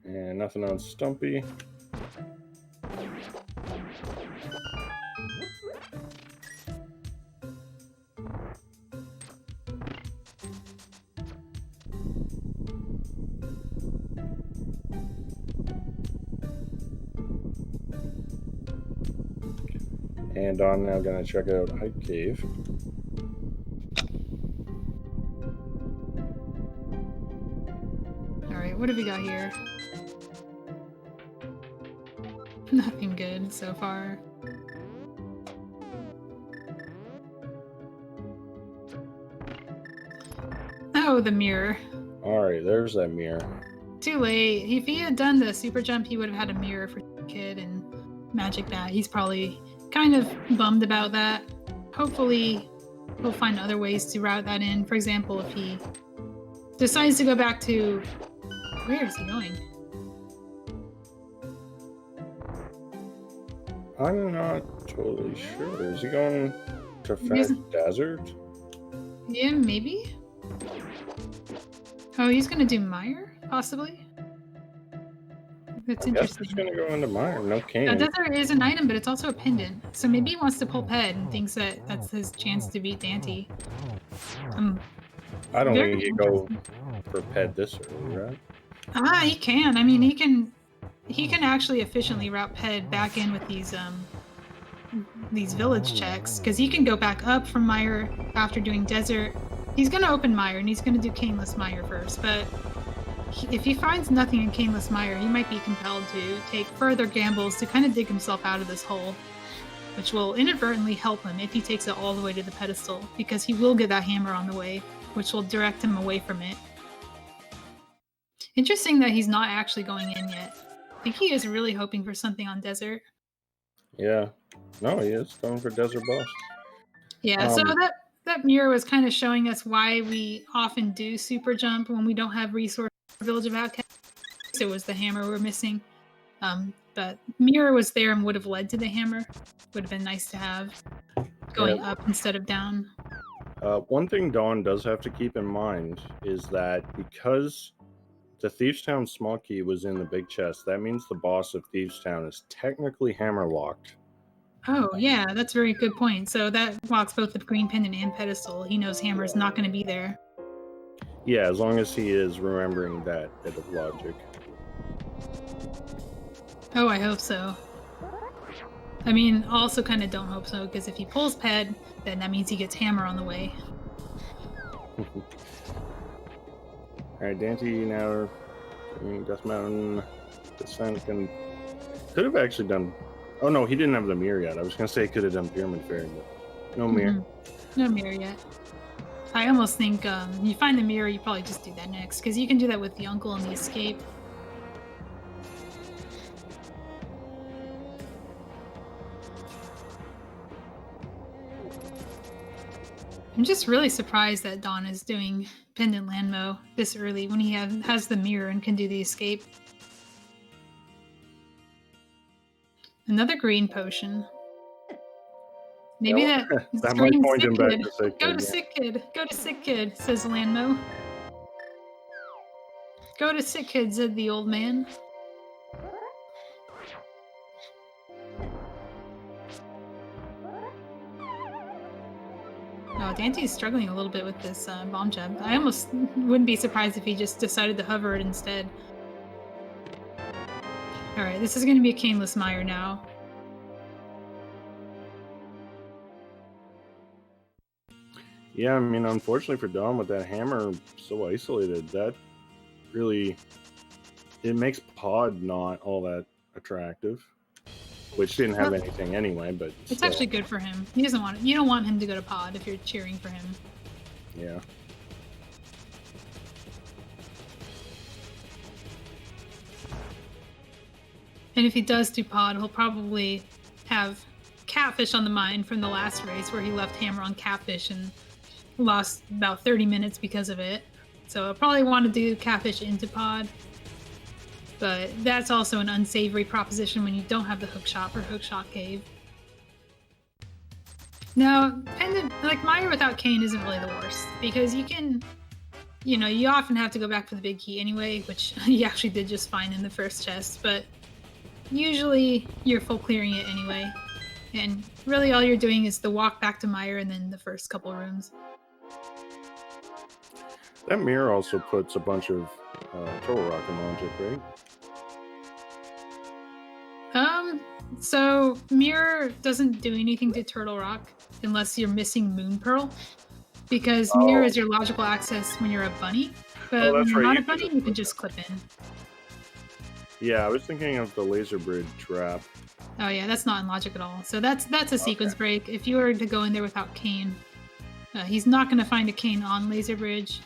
And nothing on Stumpy. And I'm now going to check out Hype Cave. Alright, what have we got here? Nothing good so far. Oh, the mirror. Alright, there's that mirror. Too late. If he had done the super jump, he would have had a mirror for Kid and Magic Bat. He's probably kind of bummed about that. Hopefully, he'll find other ways to route that in. For example, if he decides to go back to... Where is he going? I'm not totally sure. Is he going to Fat Desert? Yeah, maybe? Oh, he's gonna do Mire? Possibly? That's interesting. He's gonna go into Mire, no cane. Desert is an item, but it's also a pendant. So maybe he wants to pull Ped and thinks that that's his chance to beat Daaanty. I don't think he'd go for Ped this early, right? Ah, he can. I mean, he can actually efficiently route Ped back in with these village checks, because he can go back up from Mire after doing Desert. He's gonna open Mire and he's gonna do Caneless Mire first, but if he finds nothing in Caneless Mire, he might be compelled to take further gambles to kind of dig himself out of this hole, which will inadvertently help him if he takes it all the way to the pedestal, because he will get that hammer on the way, which will direct him away from it. Interesting that he's not actually going in yet. I think he is really hoping for something on Desert. Yeah. No, he is going for Desert Boss. Yeah, so that mirror was kind of showing us why we often do super jump when we don't have resources for Village of Outcasts. It was the hammer we're missing. But mirror was there and would have led to the hammer. Would have been nice to have going up instead of down. One thing Dawn does have to keep in mind is that because the Thieves Town small key was in the big chest, that means the boss of Thieves Town is technically hammer locked. Oh, yeah, that's a very good point. So that locks both the green pendant and pedestal. He knows hammer's not going to be there. Yeah, as long as he is remembering that bit of logic. Oh, I hope so. I mean, also kind of don't hope so, because if he pulls Ped, then that means he gets hammer on the way. Alright, Daaanty now Death Mountain Descent and could have actually done... Oh no, he didn't have the mirror yet. I was going to say he could have done Pyramid Fairy, but no mirror. No mirror yet. I almost think you find the mirror, you probably just do that next, because you can do that with the uncle and the escape. I'm just really surprised that Dawn is doing Pendant Landmo this early when he has the mirror and can do the escape. Another green potion. Maybe that might point him back to Sick Kid. Go to Sick Kid. Go to Sick Kid, says Landmo. Go to Sick Kid, said the old man. Oh, Daanty's struggling a little bit with this bomb jump. I almost wouldn't be surprised if he just decided to hover it instead. Alright, this is going to be a Caneless Mire now. Yeah, I mean, unfortunately for Dawn, with that hammer so isolated, that really... It makes Pod not all that attractive. Which didn't have anything anyway, but it's actually good for him. He doesn't want it. You don't want him to go to Pod if you're cheering for him. Yeah. And if he does do Pod, he'll probably have Catfish on the mind from the last race where he left hammer on Catfish and lost about 30 minutes because of it. So I'll probably want to do Catfish into Pod. But that's also an unsavory proposition when you don't have the hookshot for Hookshot Cave. Now, Pendant, like Mire without Cane isn't really the worst, because you can, you know, you often have to go back for the big key anyway, which you actually did just fine in the first chest, but usually you're full clearing it anyway. And really all you're doing is the walk back to Mire and then the first couple rooms. That mirror also puts a bunch of Turtle Rock in logic, right? So Mirror doesn't do anything to Turtle Rock unless you're missing Moon Pearl, because Mirror Oh, is your logical access when you're a bunny. oh, But when that's you're right. not You a can bunny, just you can clip just in. clip in. Yeah, I was thinking of the laser bridge trap. Oh yeah, that's not in logic at all. So that's a sequence break. If you were to go in there without Kane, he's not going to find a Kane on Laser Bridge.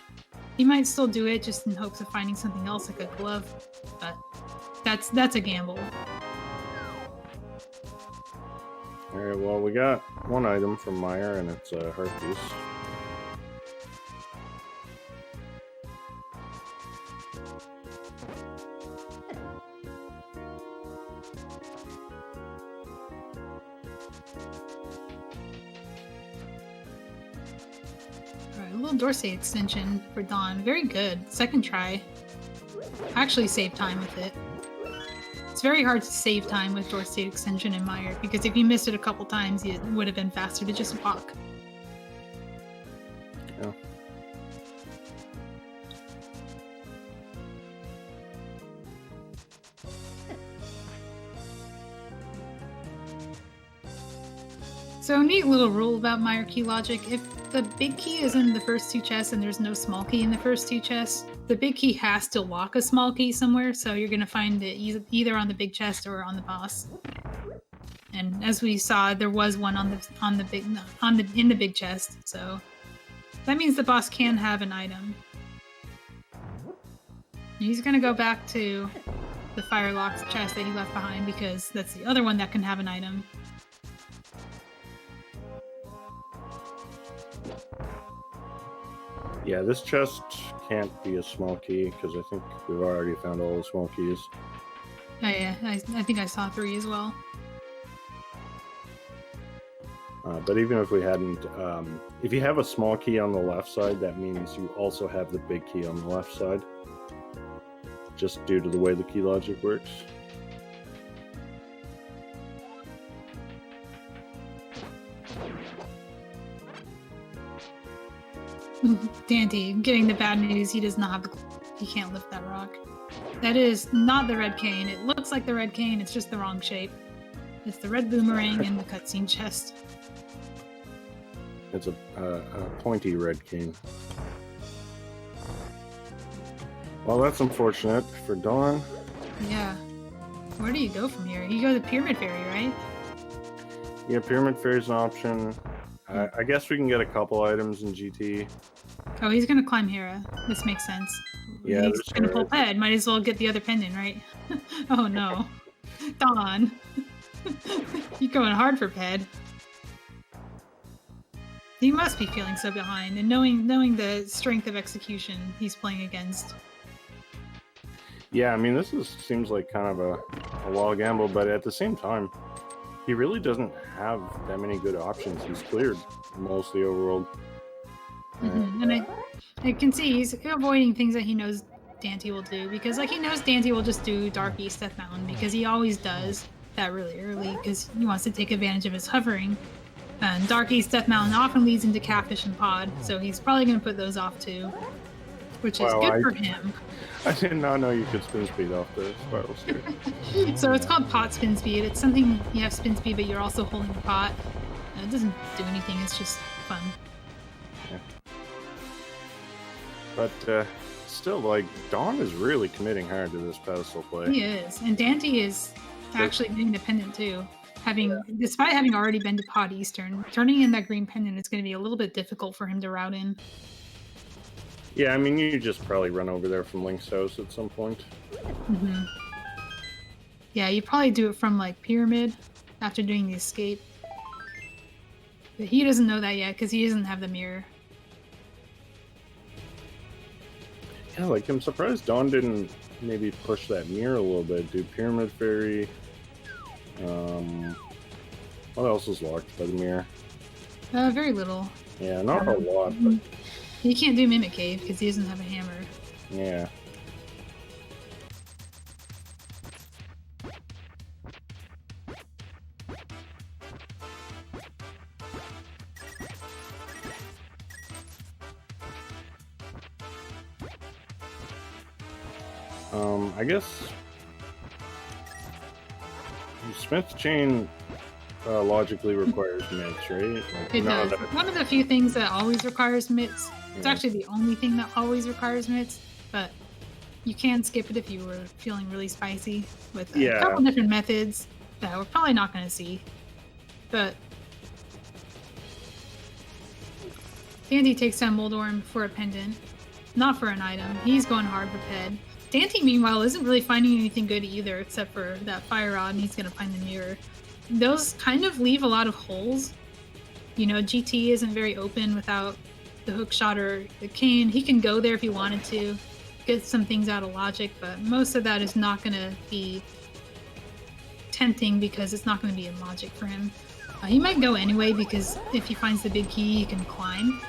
He might still do it just in hopes of finding something else like a glove, but that's a gamble. All right, well, we got one item from Meyer, and it's a heart piece. All right, a little Dorsey extension for Dawn. Very good. Second try. Actually saved time with it. It's very hard to save time with Dorsey extension in Meyer, because if you missed it a couple times, it would have been faster to just walk. Yeah. So, a neat little rule about Meyer key logic: if the big key is in the first two chests and there's no small key in the first two chests, the big key has to lock a small key somewhere, so you're going to find it either on the big chest or on the boss. And as we saw, there was one in the big chest, so that means the boss can have an item. He's going to go back to the Firelock's chest that he left behind, because that's the other one that can have an item. Yeah, this chest can't be a small key, because I think we've already found all the small keys. Oh yeah, I think I saw 3 as well. But even if we hadn't, if you have a small key on the left side, that means you also have the big key on the left side, just due to the way the key logic works. Daaanty, getting the bad news, he does not have he can't lift that rock. That is not the red cane. It looks like the red cane, it's just the wrong shape. It's the red boomerang in the cutscene chest. It's a pointy red cane. Well, that's unfortunate for Dawn. Yeah. Where do you go from here? You go to the Pyramid Fairy, right? Yeah, Pyramid Fairy's an option. I guess we can get a couple items in GT. Oh, he's gonna climb Hera. This makes sense. Yeah, He's gonna pull Ped. Might as well get the other pendant, right? Oh no. Dawn. You're going hard for Ped. He must be feeling so behind, and knowing the strength of execution he's playing against. Yeah, I mean, this seems like kind of a wild gamble, but at the same time, he really doesn't have that many good options. He's cleared most of the overworld. And I can see he's avoiding things that he knows Daaanty will do, because like he knows Daaanty will just do Dark East Death Mountain, because he always does that really early, because he wants to take advantage of his hovering. And Dark East Death Mountain often leads into Catfish and Pod, so he's probably going to put those off too, which is good for him. I did not know you could spin speed off the spiral sphere. So it's called pot spin speed. It's something you have spin speed, but you're also holding the pot. It doesn't do anything, it's just fun. Yeah. But still, like, Dawn is really committing hard to this pedestal play. He is. And Daaanty is actually getting the pendant too. Despite having already been to Pod Eastern, turning in that green pendant is going to be a little bit difficult for him to route in. Yeah, I mean, you just probably run over there from Link's house at some point. Mm-hmm. Yeah, you probably do it from like Pyramid after doing the escape. But he doesn't know that yet because he doesn't have the mirror. Yeah, like, I'm surprised Dawn didn't maybe push that mirror a little bit. Do Pyramid Fairy. What else is locked by the mirror? Very little. Yeah, not a lot, but... He can't do Mimic Cave because he doesn't have a hammer. Yeah. I guess Smith chain logically requires mitts, right? Like, It does. One of the few things that always requires mitts. It's actually the only thing that always requires mitts, but you can skip it if you were feeling really spicy with a couple different methods that we're probably not going to see. But Daaanty takes down Moldorm for a pendant, not for an item. He's going hard for Ped. Daaanty, meanwhile, isn't really finding anything good either, except for that fire rod, and he's going to find the mirror. Those kind of leave a lot of holes. You know, GT isn't very open without the hook shot or the cane. He can go there if he wanted to, get some things out of logic, but most of that is not going to be tempting because it's not going to be in logic for him. He might go anyway because if he finds the big key, he can climb.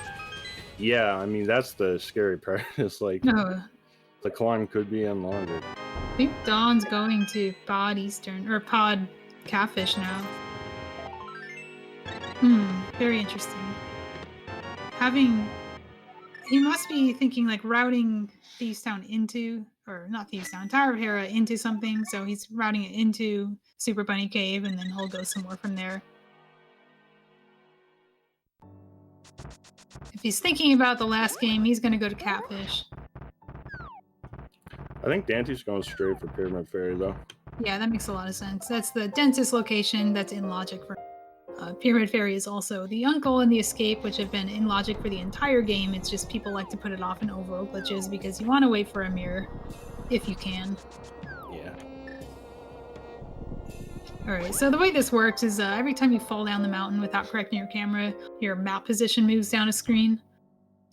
Yeah, I mean, that's the scary part. It's like the climb could be unlocked. I think Dawn's going to Pod Eastern, or Pod Catfish now. Very interesting. He must be thinking like routing Thieves Town into, or not Thieves Town, Tower of Hera into something, so he's routing it into Super Bunny Cave, and then he'll go some more from there. If he's thinking about the last game, he's going to go to Catfish. I think Daanty's going straight for Pyramid Fairy, though. Yeah, that makes a lot of sense. That's the densest location that's in logic for Pyramid Fairy is also the Uncle and the Escape, which have been in logic for the entire game. It's just people like to put it off in Overworld Glitches because you want to wait for a mirror if you can. Yeah. Alright, so the way this works is every time you fall down the mountain without correcting your camera, your map position moves down a screen.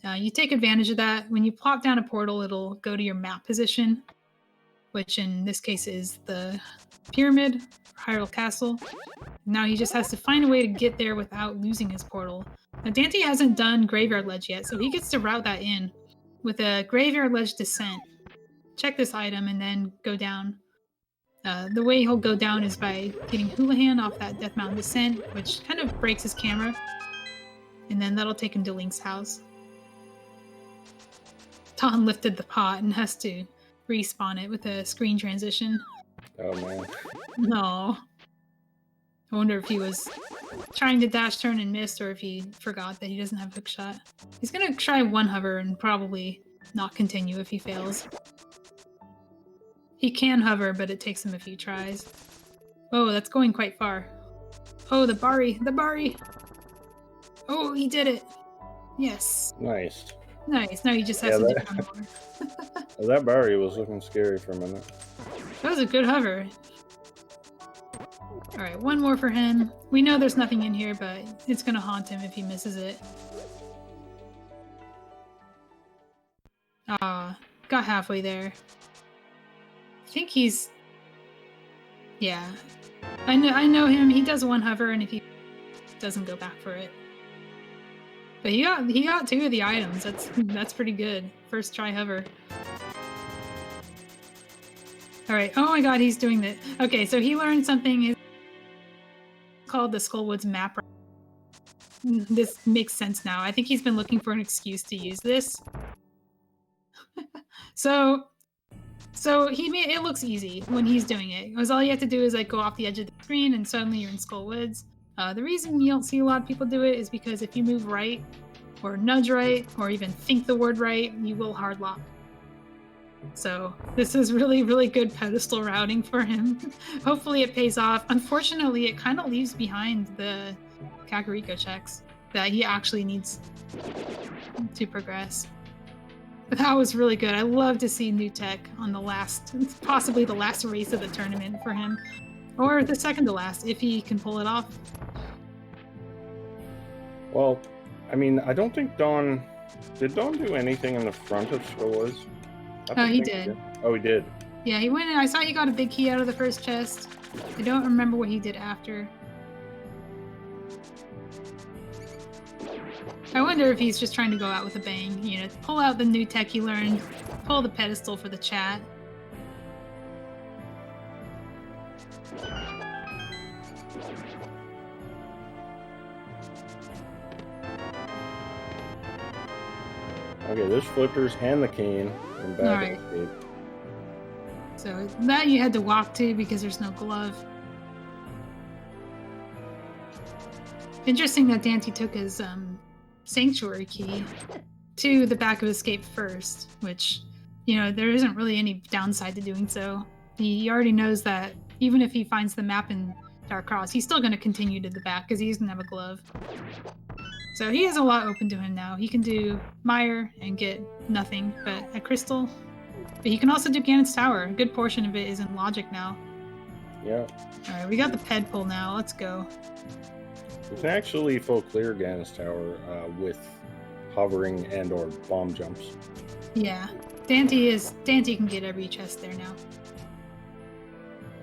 You take advantage of that. When you plop down a portal, it'll go to your map position, which in this case is the pyramid, Hyrule Castle. Now he just has to find a way to get there without losing his portal. Now Daaanty hasn't done Graveyard Ledge yet, so he gets to route that in with a Graveyard Ledge Descent. Check this item and then go down. The way he'll go down is by getting Houlihan off that Death Mountain Descent, which kind of breaks his camera. And then that'll take him to Link's house. Dawn lifted the pot and has to respawn it with a screen transition. Oh, man. No. I wonder if he was trying to dash turn and missed, or if he forgot that he doesn't have hook shot. He's gonna try one hover and probably not continue if he fails. He can hover, but it takes him a few tries. Oh, that's going quite far. Oh, the Bari! The Bari! Oh, he did it! Yes. Nice. Nice. Now he just has to do one more. That Bari was looking scary for a minute. That was a good hover. Alright, one more for him. We know there's nothing in here, but it's gonna haunt him if he misses it. Got halfway there. I think he's... Yeah. I know him. He does one hover, and if he doesn't go back for it. But he got two of the items. That's pretty good. First try hover. Alright, oh my god, he's doing this. Okay, so he learned something. It's called the Skullwoods map. This makes sense now. I think he's been looking for an excuse to use this. So it looks easy when he's doing it. Because all you have to do is like go off the edge of the screen and suddenly you're in Skullwoods. The reason you don't see a lot of people do it is because if you move right, or nudge right, or even think the word right, you will hard lock. So this is really, really good pedestal routing for him. Hopefully it pays off. Unfortunately, it kind of leaves behind the Kakariko checks that he actually needs to progress. But that was really good. I love to see new tech on the last, possibly the last race of the tournament for him. Or the second to last, if he can pull it off. Well, I mean, I don't think Dawn... Did Dawn do anything in the front of Skullwoods? He did. Oh, he did? Yeah, he went in. I saw he got a big key out of the first chest. I don't remember what he did after. I wonder if he's just trying to go out with a bang. You know, pull out the new tech he learned, pull the pedestal for the chat. Okay, there's flippers and the cane. And back escape. So that you had to walk to because there's no glove. Interesting that Daaanty took his sanctuary key to the back of escape first, which, you know, there isn't really any downside to doing so. He already knows that even if he finds the map in Dark Cross, he's still going to continue to the back because he doesn't have a glove. So he has a lot open to him now. He can do Mire and get nothing but a crystal. But he can also do Ganon's Tower. A good portion of it is in logic now. Yeah. Alright, we got the ped pull now. Let's go. You can actually full clear Ganon's Tower with hovering and or bomb jumps. Yeah. Daaanty can get every chest there now.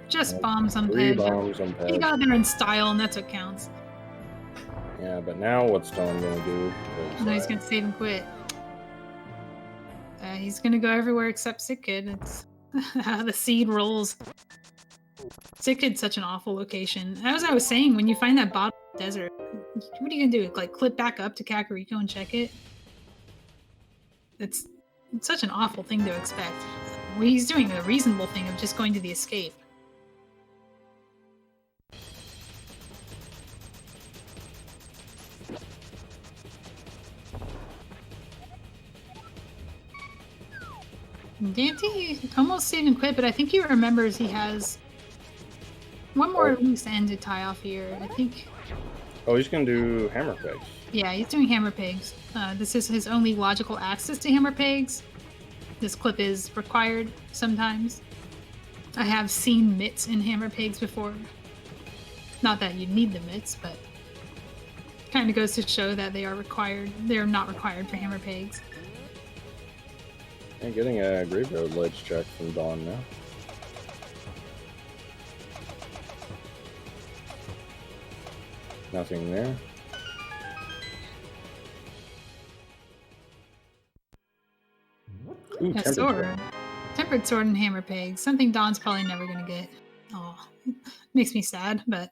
Just bombs on Three ped. bombs on ped. He got there in style, and that's what counts. Yeah, but now what's Dawn gonna do? No, he's gonna save and quit. He's gonna go everywhere except Sitkid. It's the seed rolls. Sitkid's such an awful location. As I was saying, when you find that bottom of the desert, what are you gonna do? Like clip back up to Kakariko and check it? It's such an awful thing to expect. Well, he's doing a reasonable thing of just going to the escape. Daaanty almost save and quit, but I think he remembers he has one more loose end to tie off here. I think. Oh, he's gonna do hammer pegs. Yeah, he's doing hammer pegs. This is his only logical access to hammer pegs. This clip is required sometimes. I have seen mitts in hammer pegs before. Not that you need the mitts, but kind of goes to show that they are required. They're not required for hammer pegs. And getting a graveyard ledge check from Dawn now. Nothing there. Ooh, A sword. Tempered sword and hammer pegs. Something Dawn's probably never gonna get. Oh, makes me sad, but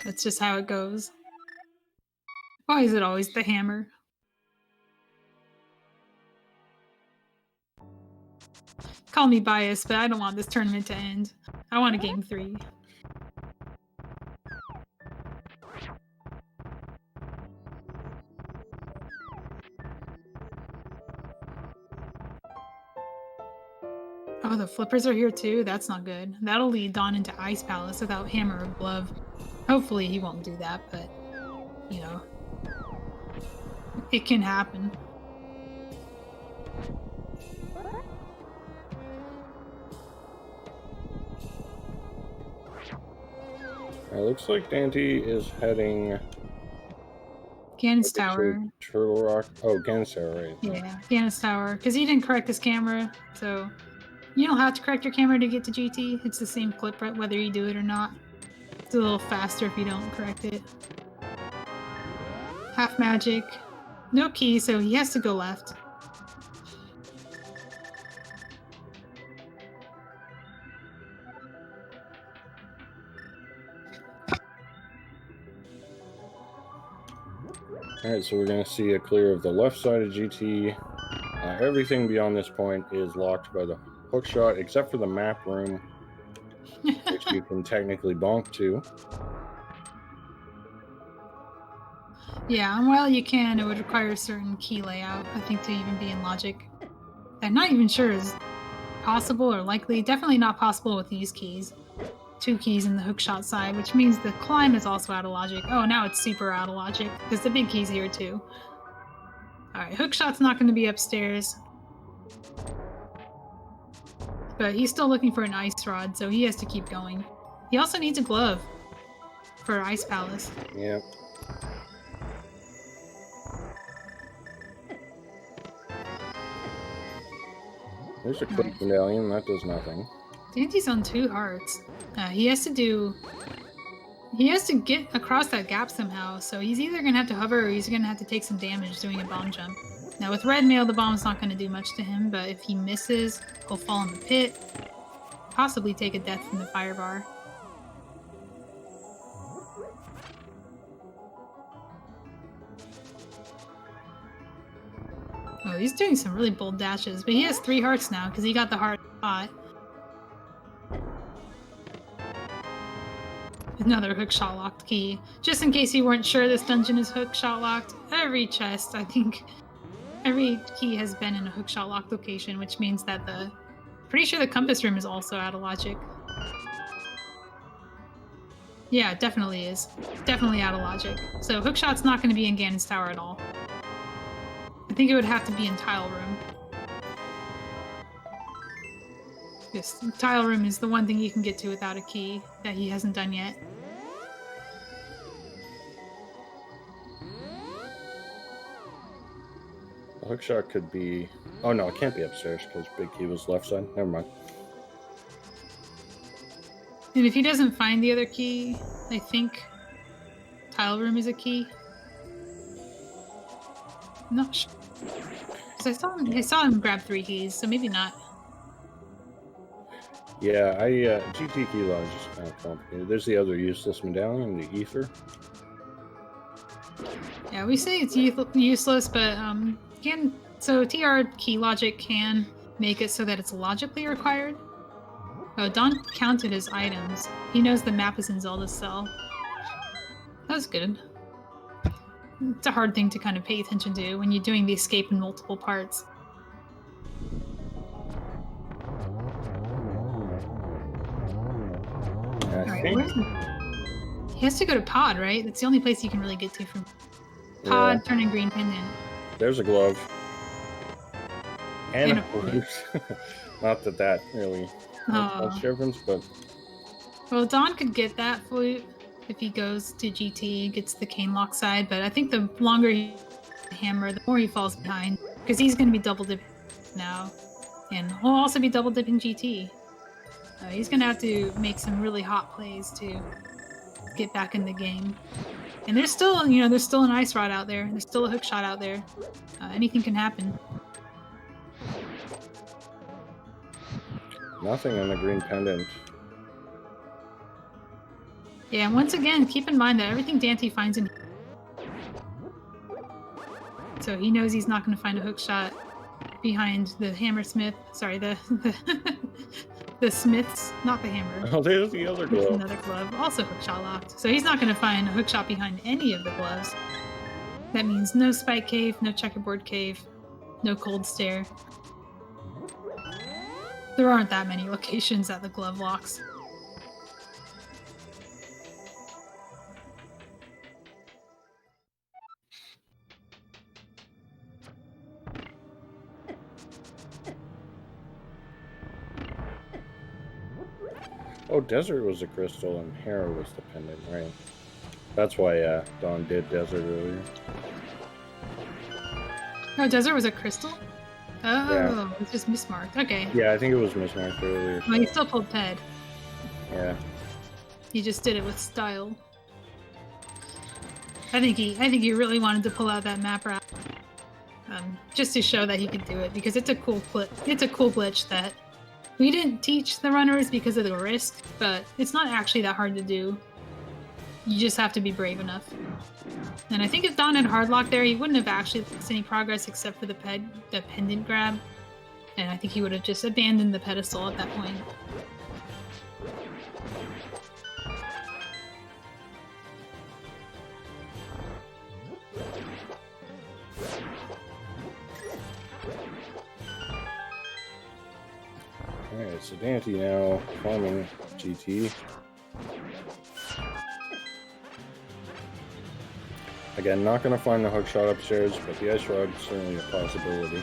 that's just how it goes. Why is it always the hammer? Call me biased, but I don't want this tournament to end. I want a game 3. Oh, the flippers are here too? That's not good. That'll lead Dawn into Ice Palace without hammer or glove. Hopefully he won't do that, but, you know, it can happen. It looks like Daaanty is heading Ganon's Tower. Turtle Rock. Oh, Ganon's Tower, right. Yeah, Ganon's Tower. Because he didn't correct his camera, so you don't have to correct your camera to get to GT. It's the same clip whether you do it or not. It's a little faster if you don't correct it. Half magic. No key, so he has to go left. Alright, so we're going to see a clear of the left side of GT. Everything beyond this point is locked by the hook shot, except for the map room, which you can technically bonk to. Yeah, and while you can, it would require a certain key layout, I think, to even be in logic. I'm not even sure is possible or likely. Definitely not possible with these keys. 2 keys in the hookshot side, which means the climb is also out of logic. Oh, now it's super out of logic, because the big key's here too. Alright, hookshot's not going to be upstairs. But he's still looking for an ice rod, so he has to keep going. He also needs a glove for Ice Palace. Yep. There's a quick medallion, that does nothing. Daanty's on 2 hearts. He has to get across that gap somehow, so he's either going to have to hover or he's going to have to take some damage doing a bomb jump. Now with red mail, the bomb's not going to do much to him, but if he misses, he'll fall in the pit, possibly take a death from the fire bar. Oh, he's doing some really bold dashes, but he has 3 hearts now because he got the heart spot. Another hookshot locked key. Just in case you weren't sure this dungeon is hookshot locked, every chest, I think, every key has been in a hookshot locked location, which means that pretty sure the compass room is also out of logic. Yeah, it definitely is. Definitely out of logic. So hookshot's not going to be in Ganon's tower at all. I think it would have to be in tile room. Yes, tile room is the one thing you can get to without a key that he hasn't done yet. The hookshot could be... Oh no, it can't be upstairs because big key was left side. Never mind. And if he doesn't find the other key, I think tile room is a key. I'm not sure. Because I saw him grab 3 keys, so maybe not. Yeah, GT key lodge is kind of complicated. There's the other useless medallion, the ether. Yeah, we say it's useless, but so TR key logic can make it so that it's logically required. Oh, Dawn counted his items. He knows the map is in Zelda's cell. That's good. It's a hard thing to kind of pay attention to when you're doing the escape in multiple parts. He has to go to Pod, right? That's the only place you can really get to from Pod, yeah. Turning green pendant. There's a glove. And a flute. Not that really makes difference, but... Well, Dawn could get that flute if he goes to GT, gets the cane lock side, but I think the longer he hammer, the more he falls behind, because he's going to be double dipping now, and he'll also be double dipping GT. He's going to have to make some really hot plays to get back in the game. And there's still, there's still an ice rod out there. There's still a hook shot out there. Anything can happen. Nothing on the green pendant. Yeah, and once again, keep in mind that everything Daaanty finds in... So he knows he's not going to find a hook shot behind the hammersmith. Sorry, the smiths, not the hammer. Oh, there's the other glove. There's another glove, also hook shot locked. So he's not going to find a hook shot behind any of the gloves. That means no spike cave, no checkerboard cave, no cold stare. There aren't that many locations that the glove locks. Oh, Desert was a crystal and Hera was the pendant, right? That's why Dawn did Desert earlier. Oh, Desert was a crystal? Oh, yeah. It's just mismarked. Okay. Yeah, I think it was mismarked earlier. Well, he still pulled Ped. Yeah. He just did it with style. I think he really wanted to pull out that map wrap, just to show that he could do it, because it's a cool glitch that we didn't teach the runners because of the risk, but it's not actually that hard to do. You just have to be brave enough. And I think if Dawn had hardlock there, he wouldn't have actually lost any progress except for the pendant grab. And I think he would have just abandoned the pedestal at that point. Alright, so Daaanty now farming GT. Again, not going to find the hook shot upstairs, but the ice rod is certainly a possibility.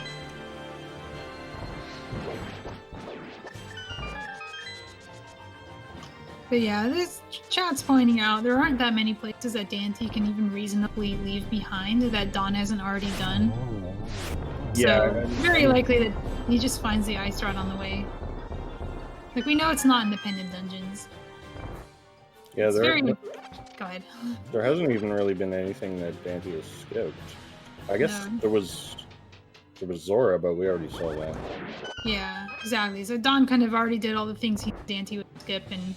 But yeah, this chat's pointing out there aren't that many places that Daaanty can even reasonably leave behind that Dawn hasn't already done. Yeah. So, very likely that he just finds the ice rod on the way. Like, we know it's not independent dungeons. Yeah, Go ahead. There hasn't even really been anything that Daaanty has skipped. I guess there was Zora, but we already saw that. Yeah, exactly. So Dawn kind of already did all the things Daaanty would skip, and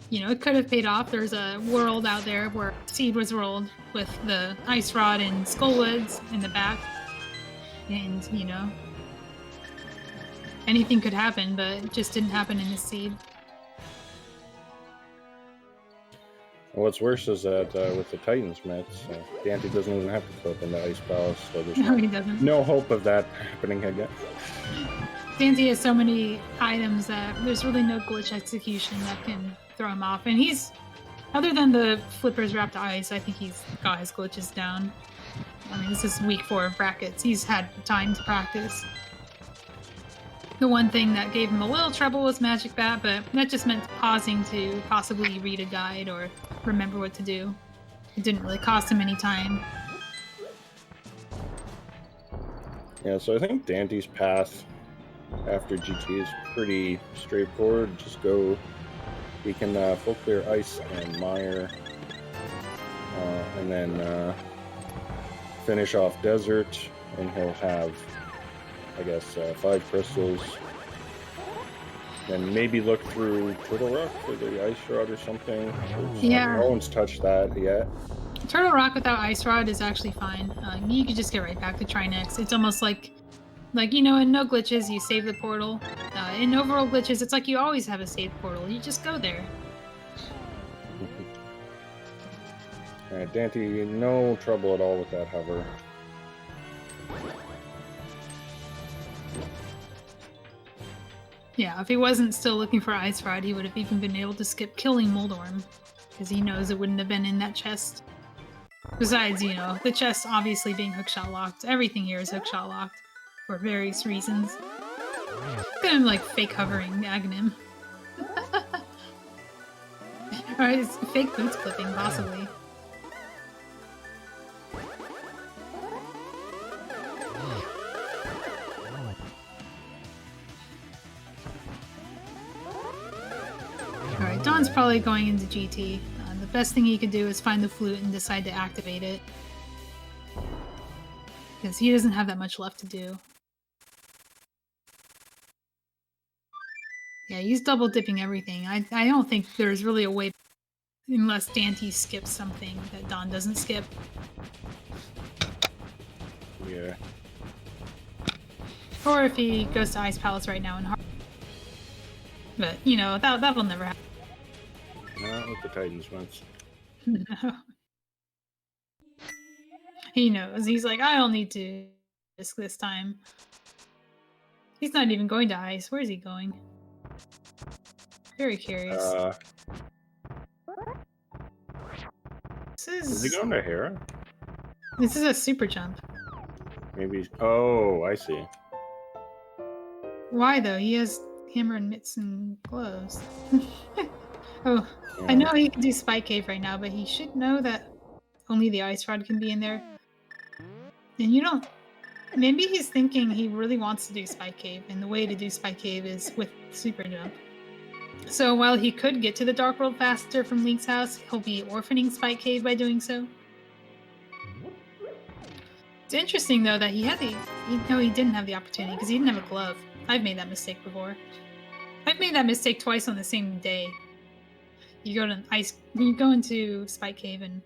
it could have paid off. There's a world out there where Seed was rolled with the ice rod and Skullwoods in the back, and anything could happen, but it just didn't happen in the Seed. What's worse is that with the Titans myths, Daaanty doesn't even have to go up in the Ice Palace, so there's No, he doesn't. no hope of that happening again. Daaanty has so many items that there's really no glitch execution that can throw him off. And he's, other than the flippers wrapped ice, I think he's got his glitches down. I mean, this is week 4 of brackets. He's had time to practice. The one thing that gave him a little trouble was Magic Bat, but that just meant pausing to possibly read a guide or remember what to do. It didn't really cost him any time. Yeah, so I think Daanty's path after GT is pretty straightforward. Just go, he can full clear Ice and Mire, and then finish off Desert, and he'll have, I guess, 5 crystals. Then maybe look through Turtle Rock for the Ice Rod or something. Yeah. No one's touched that yet. Turtle Rock without Ice Rod is actually fine. You could just get right back to Cinaeth. It's almost like, you know, in No Glitches, you save the portal. In Overworld Glitches, it's like you always have a saved portal. You just go there. Alright, Daaanty, no trouble at all with that hover. Yeah, if he wasn't still looking for Ice Rod, he would have even been able to skip killing Moldorm, because he knows it wouldn't have been in that chest. Besides, you know, the chest obviously being hookshot locked. Everything here is hookshot locked for various reasons. Look at him, like, fake hovering, nagging him. Alright, it's fake boots clipping, possibly. Alright, Dawn's probably going into GT. The best thing he could do is find the flute and decide to activate it. Because he doesn't have that much left to do. Yeah, he's double dipping everything. I don't think there's really a way, unless Daaanty skips something that Dawn doesn't skip. Yeah. Or if he goes to Ice Palace right now and hard. But, you know, that'll never happen. Not with the Titans once. No. He knows. He's like, I don't need to risk this time. He's not even going to Ice. Where is he going? Very curious. Is he going to Hera? This is a super jump. Maybe. Oh, I see. Why though? He has hammer and mitts and gloves. Oh, Yeah. I know he can do Spike Cave right now, but he should know that only the Ice Rod can be in there. And you don't... Maybe he's thinking he really wants to do Spike Cave, and the way to do Spike Cave is with Super Jump. So while he could get to the Dark World faster from Link's house, he'll be orphaning Spike Cave by doing so. It's interesting though that he had the... No, he didn't have the opportunity because he didn't have a glove. I've made that mistake before. I've made that mistake twice on the same day. You go into Spike Cave and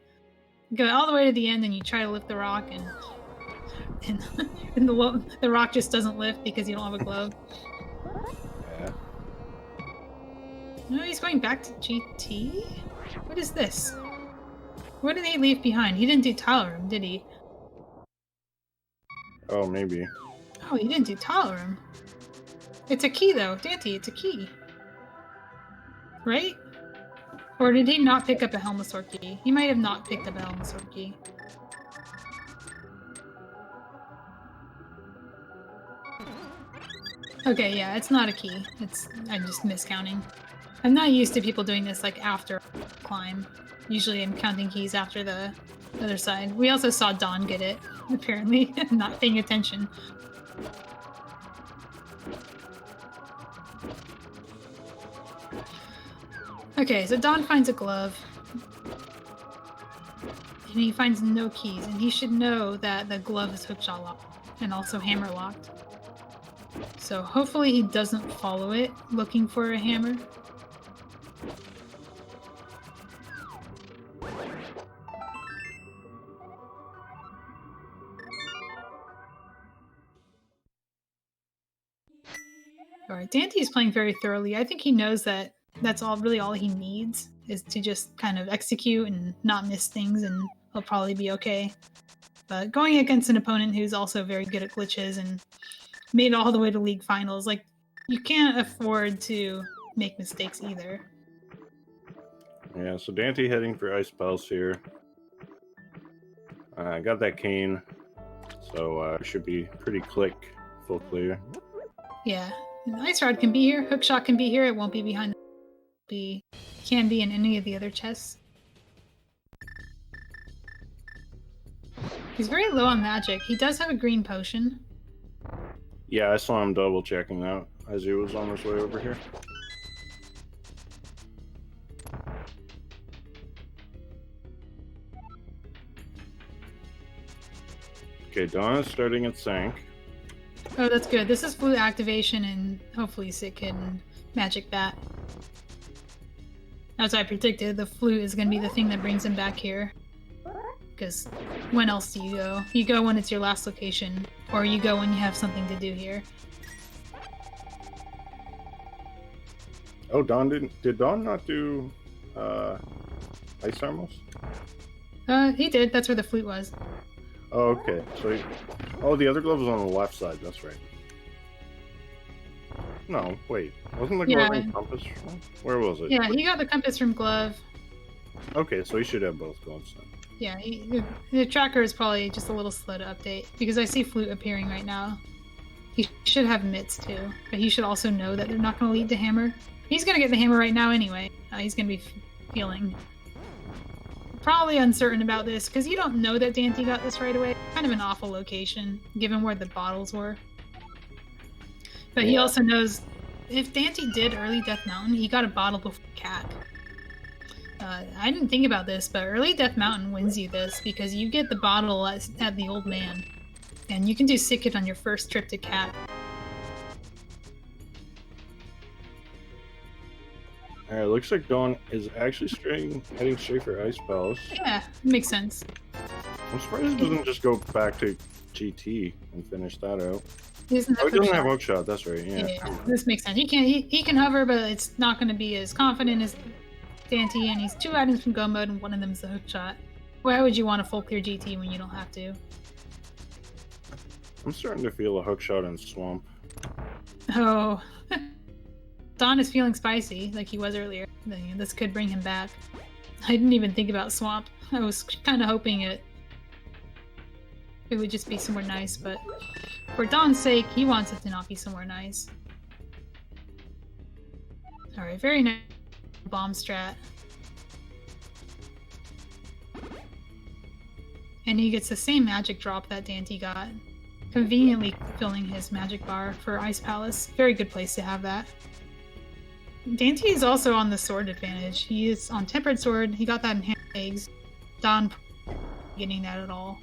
go all the way to the end, and you try to lift the rock, and the rock just doesn't lift because you don't have a glove. Yeah. No, he's going back to GT? What is this? What did he leave behind? He didn't do Tile Room, did he? Oh, maybe. Oh, he didn't do Tile Room. It's a key, though. Daaanty, it's a key. Right? Or did he not pick up a Helmasaur key? He might have not picked up a Helmasaur key. Okay, yeah, it's not a key. I'm just miscounting. I'm not used to people doing this like after climb. Usually I'm counting keys after the other side. We also saw Dawn get it, apparently, not paying attention. Okay, so Dawn finds a glove. And he finds no keys, and he should know that the glove is hookshot locked and also hammer locked. So hopefully he doesn't follow it looking for a hammer. Alright, Daaanty is playing very thoroughly. I think he knows that that's really all he needs, is to just kind of execute and not miss things, and he'll probably be okay. But going against an opponent who's also very good at glitches and made it all the way to league finals, like, you can't afford to make mistakes either. Yeah, so Daaanty heading for Ice Pulse here. I got that cane, so should be pretty full clear. Yeah, Ice Rod can be here, Hookshot can be here, it won't be behind the can be in any of the other chests. He's very low on magic. He does have a green potion. Yeah, I saw him double checking out as he was on his way over here. Okay, Dawn is starting at Sank. Oh, that's good. This is flute activation, and hopefully Sit can magic that. As I predicted, the flute is going to be the thing that brings him back here. Because when else do you go? You go when it's your last location, or you go when you have something to do here. Oh, Dawn did Dawn not do Ice Armors? He did. That's where the flute was. Oh, okay. So, oh, the other glove was on the left side. That's right. No, wait. Wasn't the glove and compass? Where was it? Yeah, he got the compass from glove. Okay, so he should have both gloves then. Yeah, the tracker is probably just a little slow to update, because I see flute appearing right now. He should have mitts too, but he should also know that they're not going to lead to hammer. He's going to get the hammer right now anyway. He's going to be feeling probably uncertain about this, because you don't know that Daaanty got this right away. Kind of an awful location, given where the bottles were. But he also knows if Daaanty did early Death Mountain, he got a bottle before Cat. I didn't think about this, but early Death Mountain wins you this, because you get the bottle at the Old Man. And you can do Sick It on your first trip to Cat. Alright, looks like Dawn is actually heading straight for Ice Palace. Yeah, makes sense. I'm surprised he doesn't just go back to GT and finish that out. He doesn't have hookshot, that's right, yeah. This makes sense. He can hover, but it's not going to be as confident as Daaanty, and he's 2 items from go mode, and one of them is a hookshot. Why would you want a full clear GT when you don't have to? I'm starting to feel a hookshot in Swamp. Oh. Dawn is feeling spicy, like he was earlier. This could bring him back. I didn't even think about Swamp. I was kind of hoping it would just be somewhere nice, but for Dawn's sake, he wants it to not be somewhere nice. Alright, very nice bomb strat. And he gets the same magic drop that Daaanty got. Conveniently filling his magic bar for Ice Palace. Very good place to have that. Daaanty is also on the sword advantage. He is on Tempered Sword. He got that in hand eggs. Dawn getting that at all.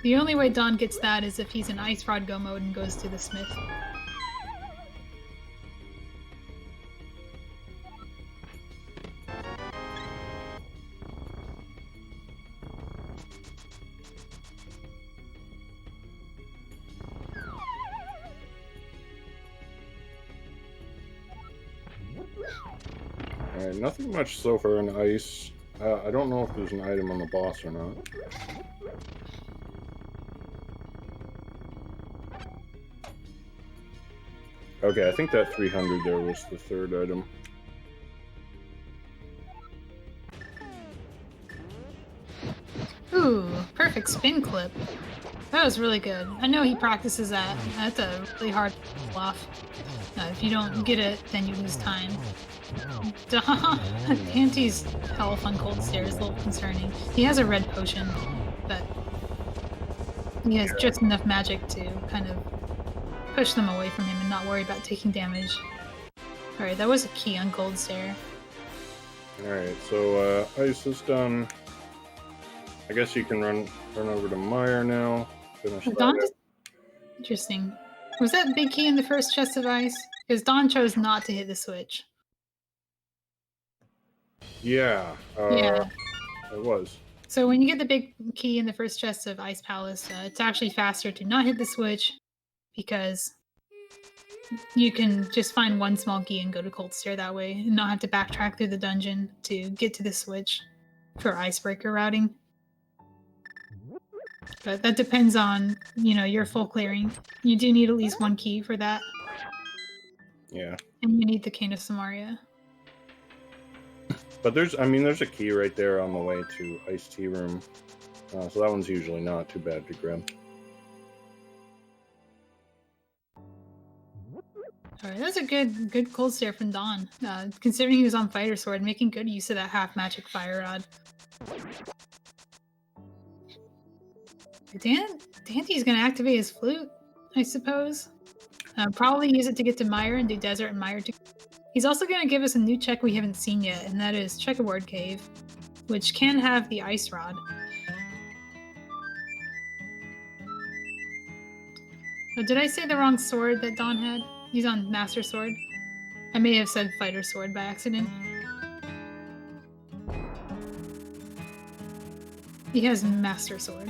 The only way Dawn gets that is if he's in Ice Rod go mode and goes to the Smith. Alright, nothing much so far in Ice. I don't know if there's an item on the boss or not. Okay, I think that 300 there was the third item. Ooh, perfect spin clip. That was really good. I know he practices that. That's a really hard pull off. If you don't get it, then you lose time. Daanty's health on Cold Stare is a little concerning. He has a red potion, but he has just enough magic to kind of push them away from him and not worry about taking damage. Alright, that was a key on Cold Stare. Alright, so Ice is done. I guess you can run over to Meyer now. Finish that. Interesting. Was that big key in the first chest of ice? Because Dawn chose not to hit the switch. Yeah. Yeah. It was. So when you get the big key in the first chest of Ice Palace, it's actually faster to not hit the switch, because you can just find one small key and go to Cold Stare that way, and not have to backtrack through the dungeon to get to the switch for icebreaker routing. But that depends on, your full clearing. You do need at least one key for that. Yeah. And you need the Cane of Samaria. But there's a key right there on the way to Iced Tea Room. So that one's usually not too bad to grab. Alright, that's a good Cold Stare from Dawn. Considering he was on Fighter Sword, making good use of that half magic Fire Rod. Daanty's gonna activate his flute, I suppose. Probably use it to get to Mire and do Desert and Mire. He's also gonna give us a new check we haven't seen yet, and that is Checkerboard Cave, which can have the Ice Rod. Oh, did I say the wrong sword that Dawn had? He's on Master Sword. I may have said Fighter Sword by accident. He has Master Sword.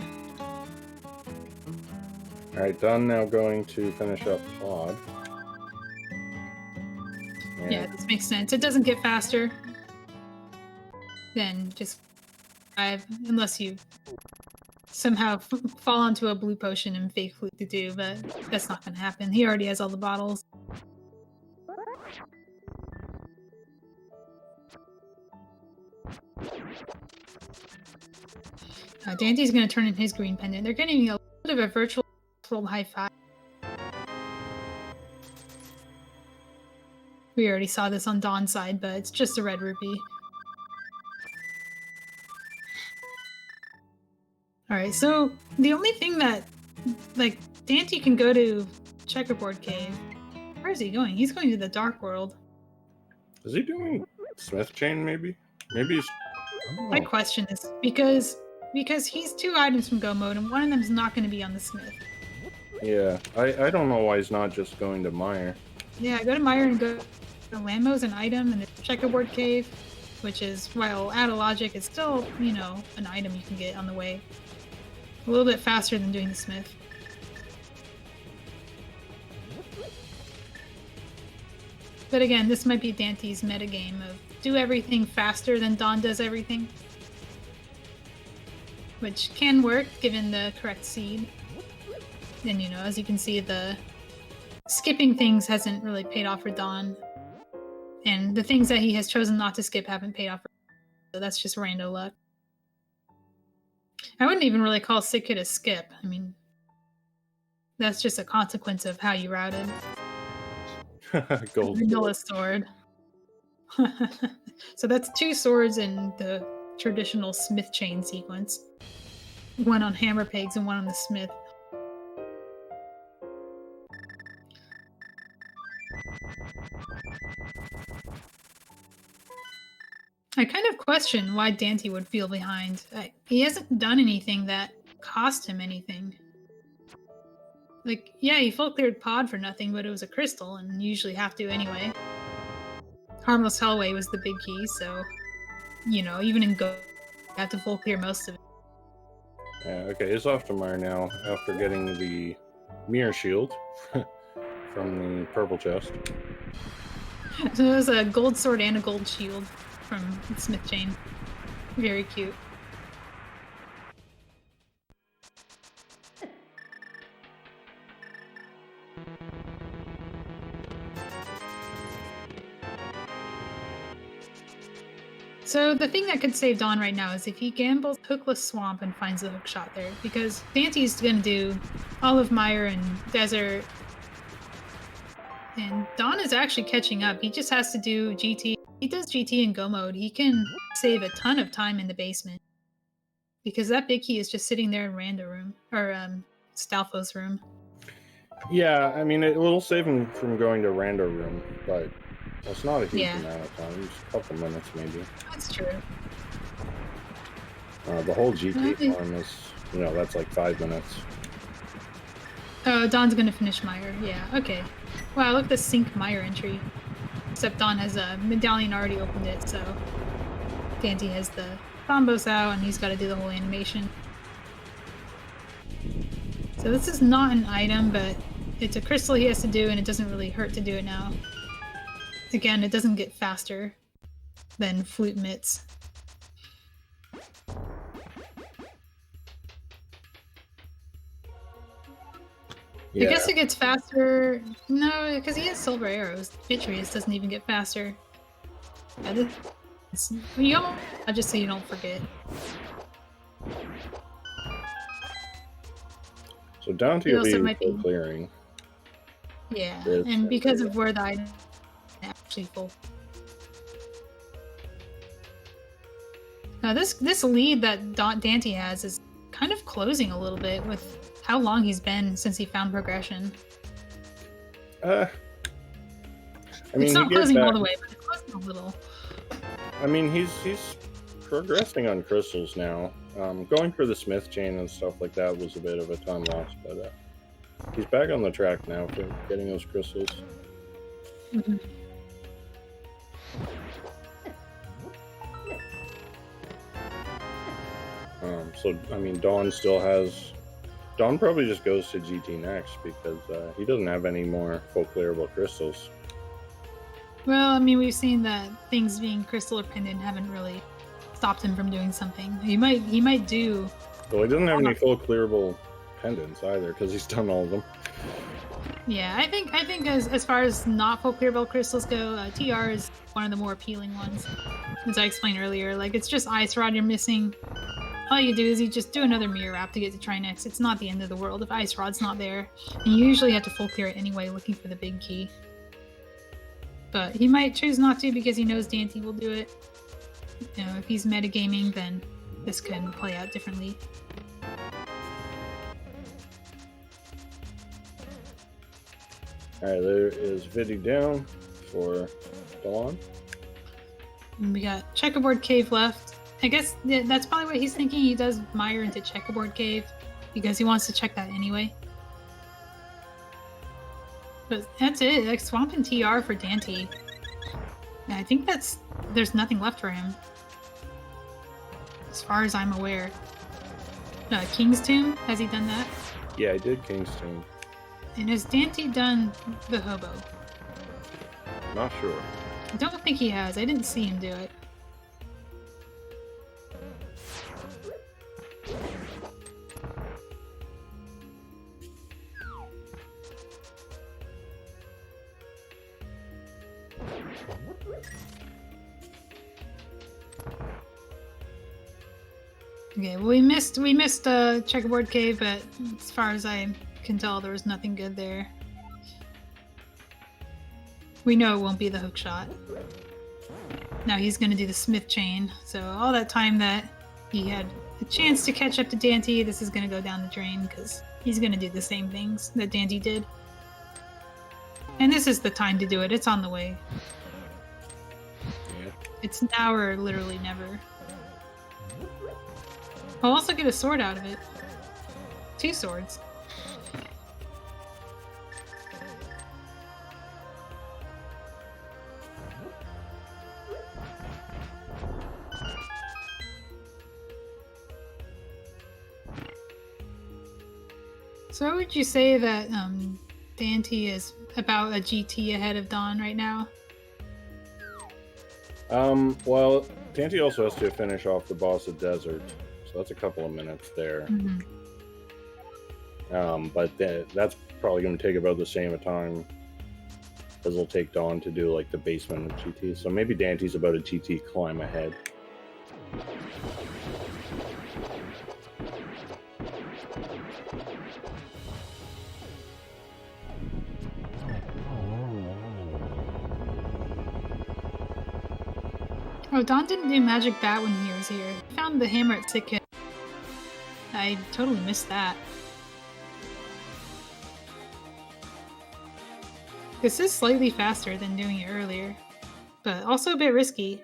Alright, Dawn now going to finish up Pod. Yeah, this makes sense. It doesn't get faster than just 5, unless you somehow fall onto a blue potion and fake flute to do, but that's not going to happen. He already has all the bottles. Daanty's going to turn in his green pendant. They're getting a little bit of a virtual high five. We already saw this on Dawn's side, but it's just a red rupee. Alright, so the only thing that, Daaanty can go to Checkerboard Cave. Where is he going? He's going to the Dark World. Is he doing Smith Chain, maybe? Maybe he's... My question is, because he's 2 items from Go Mode, and one of them is not going to be on the Smith. Yeah, I don't know why he's not just going to Mire. Yeah, go to Mire and go to Lambo's an item, and the Checkerboard Cave, which is, while out of logic, it's still, an item you can get on the way. A little bit faster than doing the Smith. But again, this might be Daanty's metagame of do everything faster than Dawn does everything. Which can work, given the correct seed. And, as you can see, the skipping things hasn't really paid off for Dawn. And the things that he has chosen not to skip haven't paid off for him. So that's just rando luck. I wouldn't even really call Sick Kid a skip. I mean, that's just a consequence of how you routed. Gold Vanilla sword. So that's 2 swords in the traditional Smith chain sequence. One on hammer pegs and one on the Smith. I kind of question why Daaanty would feel behind. He hasn't done anything that cost him anything. Yeah, he full cleared Pod for nothing, but it was a crystal, and you usually have to anyway. Harmless Hellway was the big key, so, even in Go, you have to full clear most of it. Yeah, okay, he's off to Mire now after getting the Mirror Shield from the purple chest. So it was a gold sword and a gold shield from Smith Chain. Very cute. So the thing that could save Dawn right now is if he gambles Hookless Swamp and finds the hook shot there, because Daanty's gonna do all of Mire and Desert, and Dawn is actually catching up. He just has to do GT. He does GT in Go Mode. He can save a ton of time in the basement, because that big key is just sitting there in Rando room, or Stalfo's room. Yeah, I mean, it will save him from going to Rando room, but it's not a huge amount of time. Just a couple minutes, maybe. That's true. The whole GT farm is, that's like 5 minutes. Oh, Dawn's gonna finish Mire. Yeah, okay. Wow, look at the sync Mire entry. Except Dawn has a medallion already opened it, so Daaanty has the combos out, and he's got to do the whole animation. So this is not an item, but it's a crystal he has to do, and it doesn't really hurt to do it now. Again, it doesn't get faster than flute mitts. Yeah. I guess it gets faster. No, because he has silver arrows. Vitreous doesn't even get faster. Yeah, just so you don't forget. So Daaanty will be full clearing. Yeah, and because of where the item is actually full. Now this lead that Daaanty has is kind of closing a little bit with how long he's been since he found progression. I mean, it's not closing all the way, but it's closing a little. I mean, he's progressing on crystals now. Going for the smith chain and stuff like that was a bit of a time loss, but he's back on the track now for getting those crystals. Mm-hmm. So, I mean, Dawn probably just goes to GT next because he doesn't have any more full clearable crystals. Well, I mean, we've seen that things being crystal or pendant haven't really stopped him from doing something. He might do. Well, he doesn't have any full clearable pendants either because he's done all of them. Yeah, I think as far as not full clearable crystals go, TR is one of the more appealing ones. As I explained earlier, like it's just Ice Rod you're missing. All you do is you just do another mirror wrap to get to Cinaeth. It's not the end of the world if Ice Rod's not there. And you usually have to full clear it anyway, looking for the big key. But he might choose not to because he knows Daaanty will do it. You know, if he's metagaming, then this can play out differently. Alright, there is Vidi down for Dawn. And we got Checkerboard Cave left. I guess that's probably what he's thinking. He does mire into Checkerboard Cave because he wants to check that anyway. But that's it. Like Swamp and TR for Daaanty. Yeah, I think there's nothing left for him. As far as I'm aware. King's Tomb, has he done that? Yeah, I did King's Tomb. And has Daaanty done the Hobo? Not sure. I don't think he has. I didn't see him do it. Okay, well, we missed Checkerboard Cave, but as far as I can tell, there was nothing good there. We know it won't be the hook shot. Now he's going to do the smith chain, so all that time that he had a chance to catch up to Daaanty, this is going to go down the drain because he's going to do the same things that Daaanty did. And this is the time to do it. It's on the way. Yeah. It's now or literally never. I'll also get a sword out of it. 2 swords. So would you say that Daaanty is about a GT ahead of Dawn right now? Well, Daaanty also has to finish off the boss of Desert, so that's a couple of minutes there. Mm-hmm. But that's probably going to take about the same time as it'll take Dawn to do like the basement of GT. So maybe Daanty's about a GT climb ahead. Oh, Dawn didn't do Magic Bat when he was here. He found the hammer at Sick Hit. I totally missed that. This is slightly faster than doing it earlier, but also a bit risky.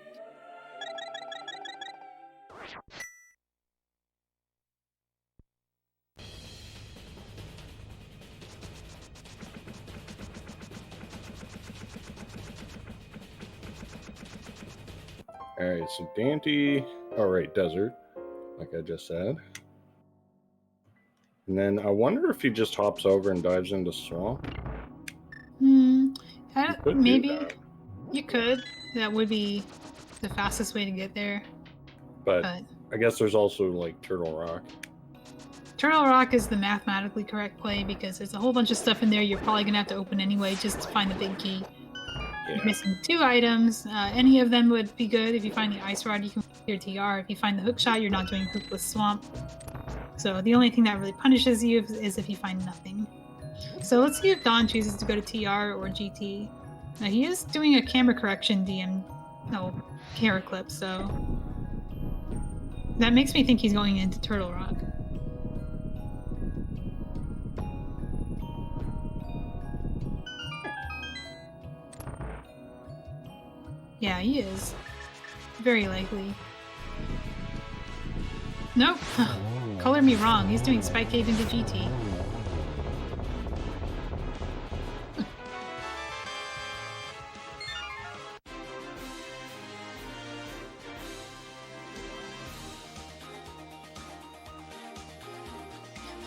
Alright, so Daaanty... Alright, Desert, like I just said. And then I wonder if he just hops over and dives into swamp. Maybe you could. That would be the fastest way to get there. But I guess there's also like Turtle Rock. Turtle Rock is the mathematically correct play because there's a whole bunch of stuff in there you're probably gonna have to open anyway just to find the big key. Yeah. You're missing 2 items. Any of them would be good. If you find the ice rod, you can your TR. If you find the hook shot, you're not doing hookless swamp. So the only thing that really punishes you is if you find nothing. So let's see if Dawn chooses to go to TR or GT. Now he is doing a camera correction camera clip, so that makes me think he's going into Turtle Rock. Yeah, he is. Very likely. Nope. Color me wrong. He's doing Spike Cave into GT.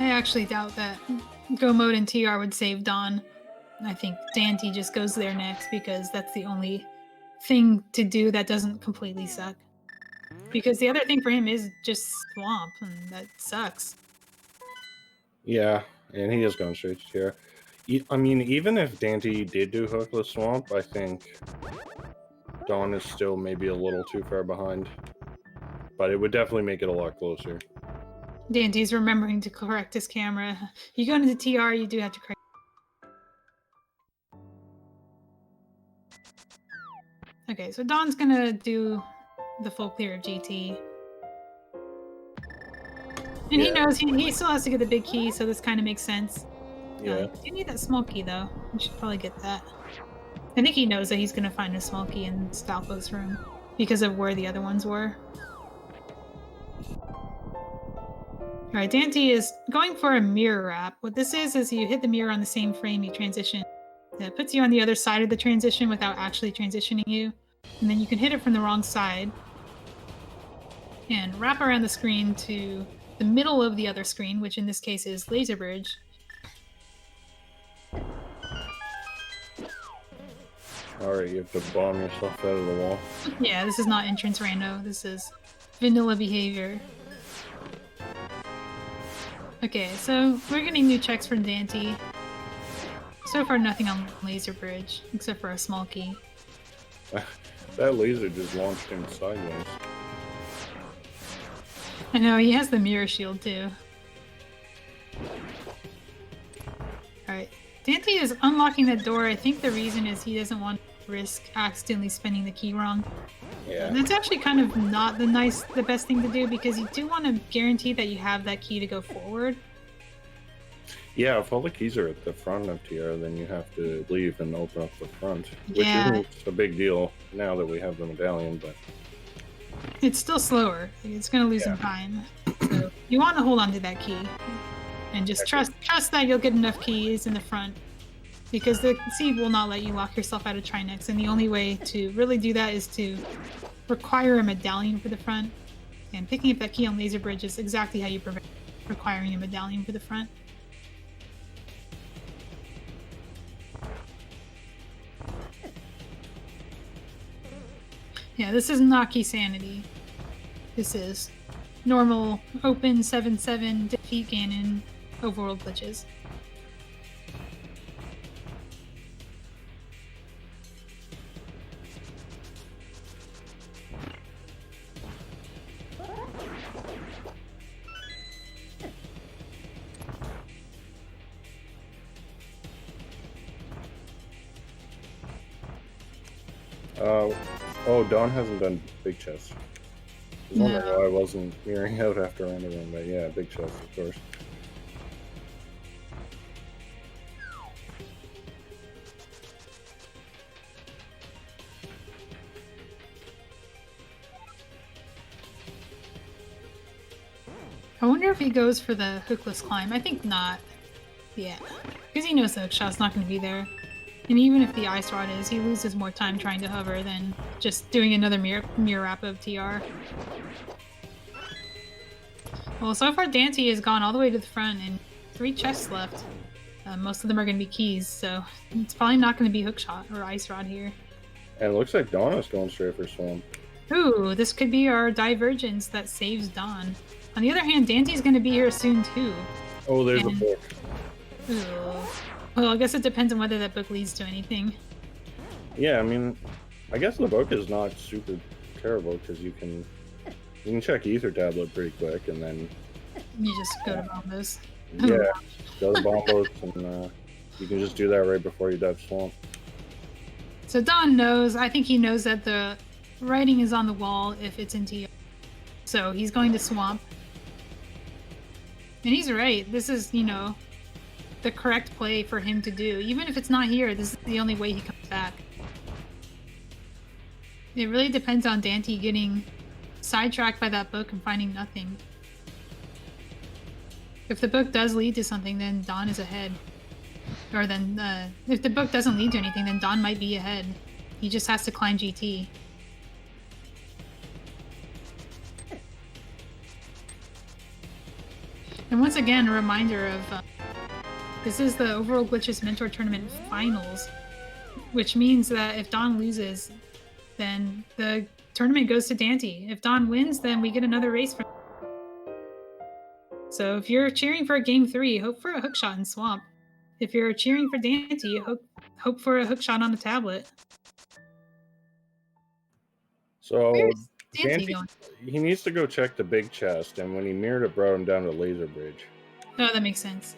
I actually doubt that Go Mode and TR would save Dawn. I think Daaanty just goes there next because that's the only thing to do that doesn't completely suck. Because the other thing for him is just swamp, and that sucks. Yeah, and he is going straight to TR. I mean, even if Daaanty did do hookless swamp, I think Dawn is still maybe a little too far behind. But it would definitely make it a lot closer. Daanty's remembering to correct his camera. You go into TR, you do have to correct. Okay, so Dawn's gonna do the full clear of GT. And he knows he still has to get the big key, so this kind of makes sense. Yeah. You need that small key, though. You should probably get that. I think he knows that he's gonna find a small key in Stalfo's room because of where the other ones were. Alright, Daaanty is going for a mirror wrap. What this is you hit the mirror on the same frame you transition. It puts you on the other side of the transition without actually transitioning you. And then you can hit it from the wrong side. And wrap around the screen to the middle of the other screen, which in this case is Laser Bridge. Alright, you have to bomb yourself out of the wall. Yeah, this is not entrance rando. This is vanilla behavior. Okay, so we're getting new checks from Daaanty. So far, nothing on Laser Bridge, except for a small key. That laser just launched him sideways. I know, he has the mirror shield too. Alright, Daaanty is unlocking that door. I think the reason is he doesn't want to risk accidentally spinning the key wrong. Yeah. And that's actually kind of not the best thing to do because you do want to guarantee that you have that key to go forward. Yeah, if all the keys are at the front of TR, then you have to leave and open up the front. Which isn't a big deal now that we have the medallion, but... It's still slower. It's going to lose some time. So you want to hold on to that key. And just trust that you'll get enough keys in the front. Because the sieve will not let you lock yourself out of Trinex, and the only way to really do that is to require a medallion for the front. And picking up that key on Laser Bridge is exactly how you prevent requiring a medallion for the front. Yeah, this is not Key Sanity. This is normal, open 7-7, defeat Ganon, Overworld Glitches. Oh, Dawn hasn't done big chest. I was wondering why I wasn't mirroring out after random one, but yeah, big chest, of course. I wonder if he goes for the hookless climb. I think not. Yeah, because he knows the hookshot's not going to be there. And even if the ice rod is, he loses more time trying to hover than just doing another mirror wrap of TR. Well, so far Daaanty has gone all the way to the front, and 3 chests left. Most of them are going to be keys, so it's probably not going to be hookshot or ice rod here. And it looks like Dawn is going straight for swamp. Ooh, this could be our divergence that saves Dawn. On the other hand, Daaanty's going to be here soon too. Oh, there's a book. Ooh. Well, I guess it depends on whether that book leads to anything. Yeah, I mean, I guess the book is not super terrible because you can check Ether Tablet pretty quick, and then you just go to Bombos. Yeah, go to Bombos, and you can just do that right before you dive swamp. So Dawn knows. I think he knows that the writing is on the wall if it's in TR. So he's going to swamp. And he's right. This is, you know, the correct play for him to do. Even if it's not here, this is the only way he comes back. It really depends on Daaanty getting sidetracked by that book and finding nothing. If the book does lead to something, then Dawn is ahead. Or then, if the book doesn't lead to anything, then Dawn might be ahead. He just has to climb GT. And once again, a reminder of this is the Overworld Glitches Mentor Tournament Finals, which means that if Dawn loses, then the tournament goes to Daaanty. If Dawn wins, then we get another race from. So if you're cheering for a Game 3, hope for a hookshot in Swamp. If you're cheering for Daaanty, hope for a hookshot on the tablet. So Where's Daaanty going? He needs to go check the big chest, and when he mirrored it, brought him down to Laser Bridge. Oh, that makes sense.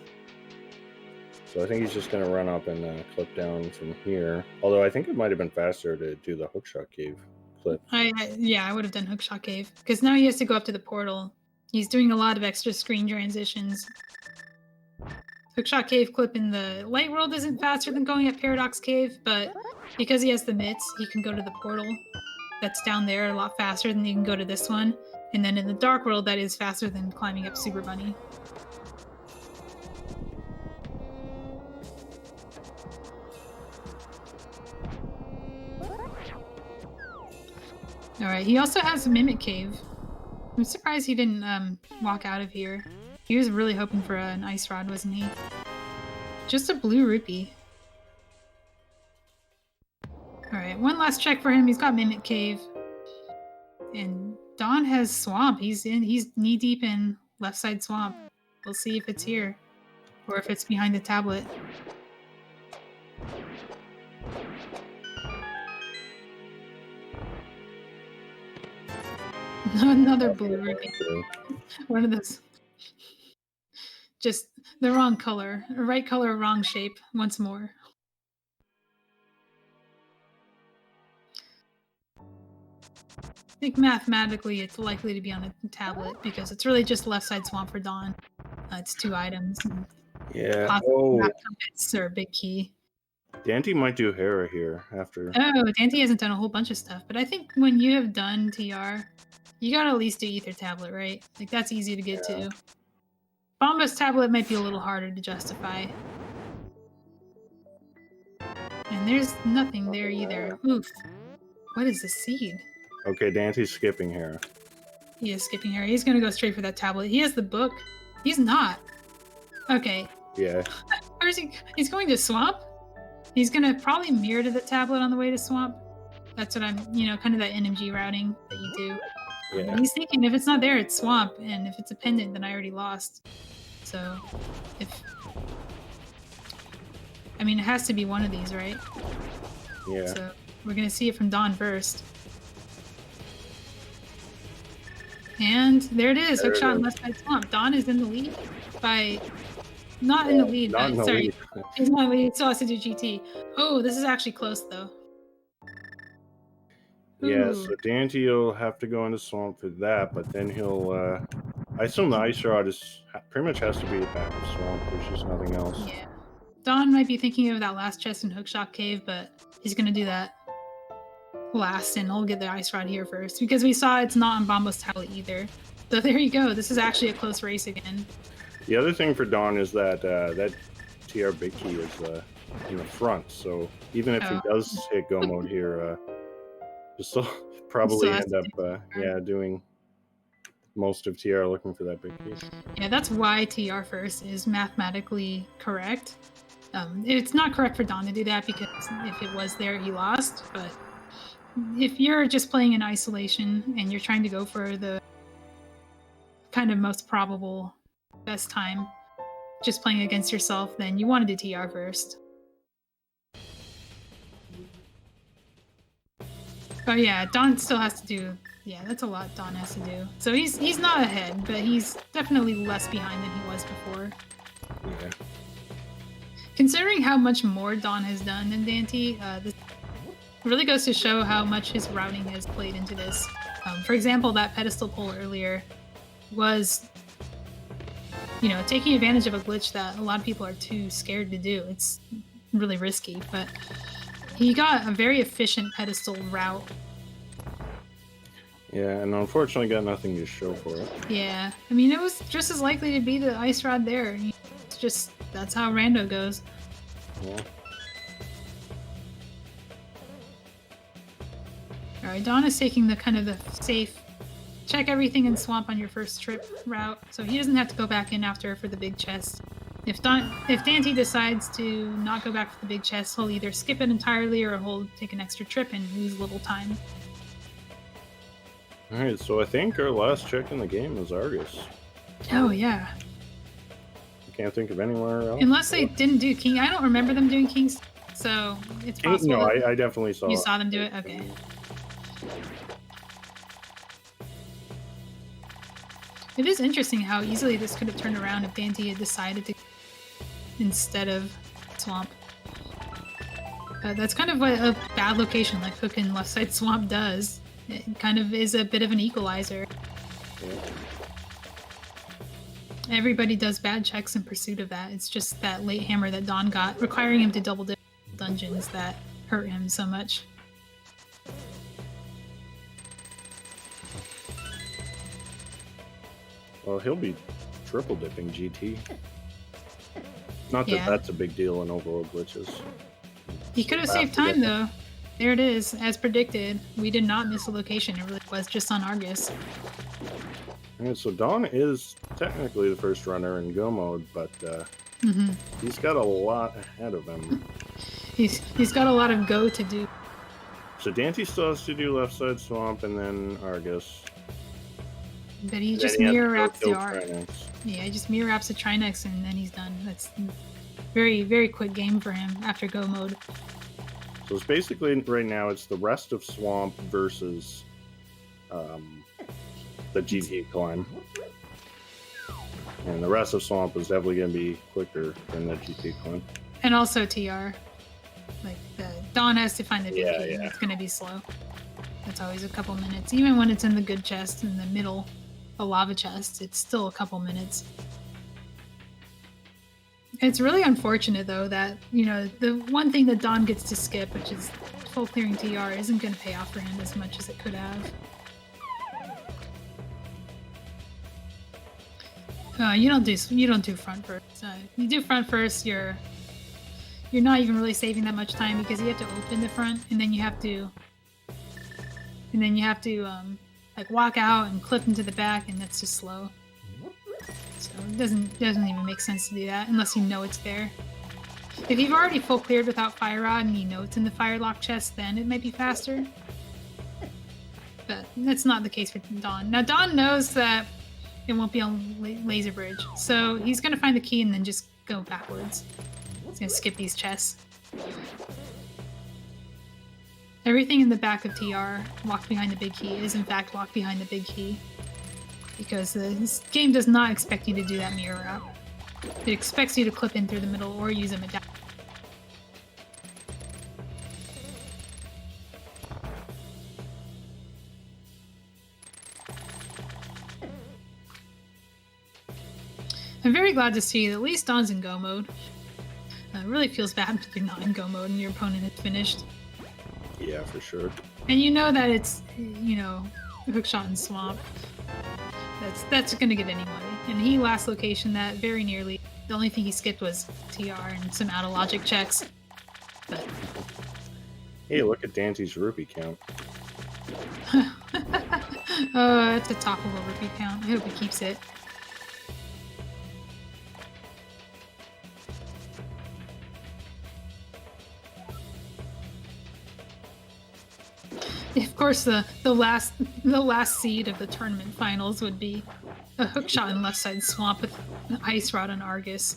So I think he's just going to run up and clip down from here. Although I think it might have been faster to do the hookshot cave clip. Yeah, I would have done hookshot cave. Because now he has to go up to the portal. He's doing a lot of extra screen transitions. Hookshot cave clip in the light world isn't faster than going at Paradox Cave, but because he has the mitts, he can go to the portal that's down there a lot faster than he can go to this one. And then in the dark world, that is faster than climbing up Super Bunny. Alright, he also has a Mimic Cave. I'm surprised he didn't walk out of here. He was really hoping for an ice rod, wasn't he? Just a blue rupee. Alright, one last check for him. He's got Mimic Cave. And Dawn has Swamp. He's knee-deep in left side Swamp. We'll see if it's here. Or if it's behind the tablet. Another blue rupee. One of those. Just the wrong color. Right color, wrong shape. Once more. I think mathematically it's likely to be on a tablet because it's really just left side Swamp for Dawn. It's 2 items. Yeah. Oh. Or a big key. Daaanty might do Hera here after. Oh, Daaanty hasn't done a whole bunch of stuff, but I think when you have done TR, you gotta at least do Ether Tablet, right? Like, that's easy to get to. Bombas Tablet might be a little harder to justify. And there's nothing there either. Oof. What is this seed? Okay, Daanty's skipping Hera. He is skipping Hera. He's gonna go straight for that tablet. He has the book. He's not. Okay. Yeah. Where is he? He's going to Swamp? He's gonna probably mirror to the tablet on the way to Swamp. That's what I'm, kind of that NMG routing that you do. Yeah. And he's thinking if it's not there, it's Swamp, and if it's a pendant, then I already lost. So, it has to be one of these, right? Yeah. So, we're gonna see it from Dawn first. And there it is, hookshot and left side Swamp. Dawn is in the lead by... Not in the lead, but sorry. He's not in the lead, it still has to do GT. Oh, this is actually close, though. Yeah, Ooh. so Daaanty will have to go into Swamp for that, but then he'll... I assume the Ice Rod pretty much has to be back of Swamp. There's just nothing else. Yeah. Dawn might be thinking of that last chest in Hookshot Cave, but he's going to do that last, and he'll get the Ice Rod here first, because we saw it's not on Bombo's tablet either. So there you go. This is actually a close race again. The other thing for Dawn is that that TR Big Key is in the front, so even if he does hit Go Mode here, he'll still probably end up doing most of TR looking for that big key. Yeah, that's why TR first is mathematically correct. It's not correct for Dawn to do that because if it was there, he lost. But if you're just playing in isolation and you're trying to go for the kind of most probable best time, just playing against yourself, then you want to do TR first. Oh yeah, Dawn still has to do. Yeah, that's a lot Dawn has to do. So he's not ahead, but he's definitely less behind than he was before. Yeah. Considering how much more Dawn has done than Daaanty, this really goes to show how much his routing has played into this. For example, that pedestal pull earlier was, taking advantage of a glitch that a lot of people are too scared to do. It's really risky, but he got a very efficient pedestal route. Yeah, and unfortunately got nothing to show for it. Yeah, I mean, it was just as likely to be the ice rod there. It's just, that's how Rando goes. Yeah. Alright, Dawn is taking the kind of the safe, check everything in swamp on your first trip route, so he doesn't have to go back in after for the big chest. If Daaanty decides to not go back for the big chest, he'll either skip it entirely or he'll take an extra trip and lose a little time. Alright, so I think our last check in the game is Argus. Oh, yeah. I can't think of anywhere else. Unless they didn't do King. I don't remember them doing Kings, so it's possible. No, I definitely saw it. You saw them do it? Okay. It is interesting how easily this could have turned around if Daaanty had decided to instead of Swamp. That's kind of what a bad location like Hook and Left Side Swamp does. It kind of is a bit of an equalizer. Yeah. Everybody does bad checks in pursuit of that. It's just that late hammer that Dawn got, requiring him to double dip dungeons that hurt him so much. Well, he'll be triple dipping GT. Not that that's a big deal in Overworld Glitches. He could have saved time though. There it is, as predicted. We did not miss a location. It really was just on Argus. Alright, so Dawn is technically the first runner in Go mode, but he's got a lot ahead of him. He's got a lot of Go to do. So Daaanty still has to do Left Side Swamp and then Argus. But he just mirror wraps the art. Yeah, he just mirror wraps the Trinexx and then he's done. That's very, very quick game for him after Go mode. So it's basically, right now, it's the rest of Swamp versus the GT climb. And the rest of Swamp is definitely going to be quicker than the GT climb. And also TR. Like, Dawn has to find the big key. Yeah. It's going to be slow. That's always a couple minutes. Even when it's in the good chest, in the middle, the lava chest, it's still a couple minutes. It's really unfortunate, though, that, the one thing that Dawn gets to skip, which is full clearing TR, isn't going to pay off for him as much as it could have. You don't do front first. You do front first, you're not even really saving that much time because you have to open the front and then you have to like walk out and clip into the back, and that's just slow. So it doesn't even make sense to do that unless you know it's there. If you've already full cleared without Fire Rod and you know it's in the Firelock chest, then it might be faster. But that's not the case for Dawn. Now Dawn knows that it won't be on Laser Bridge, so he's gonna find the key and then just go backwards. He's gonna skip these chests. Everything in the back of TR, walk behind the big key, is in fact walk behind the big key. Because this game does not expect you to do that mirror route. It expects you to clip in through the middle or use a medallion. I'm very glad to see that at least Dawn's in Go mode. It really feels bad if you're not in Go mode and your opponent is finished. Yeah, for sure. And you know that it's, hookshot and swamp. That's gonna get anybody. And he last location that very nearly. The only thing he skipped was TR and some out of logic checks. But hey, look at Daanty's rupee count. Oh, that's a toppable repeat count. I hope he keeps it. Of course, the last seed of the tournament finals would be a hookshot in left side swamp with an ice rod on Argus.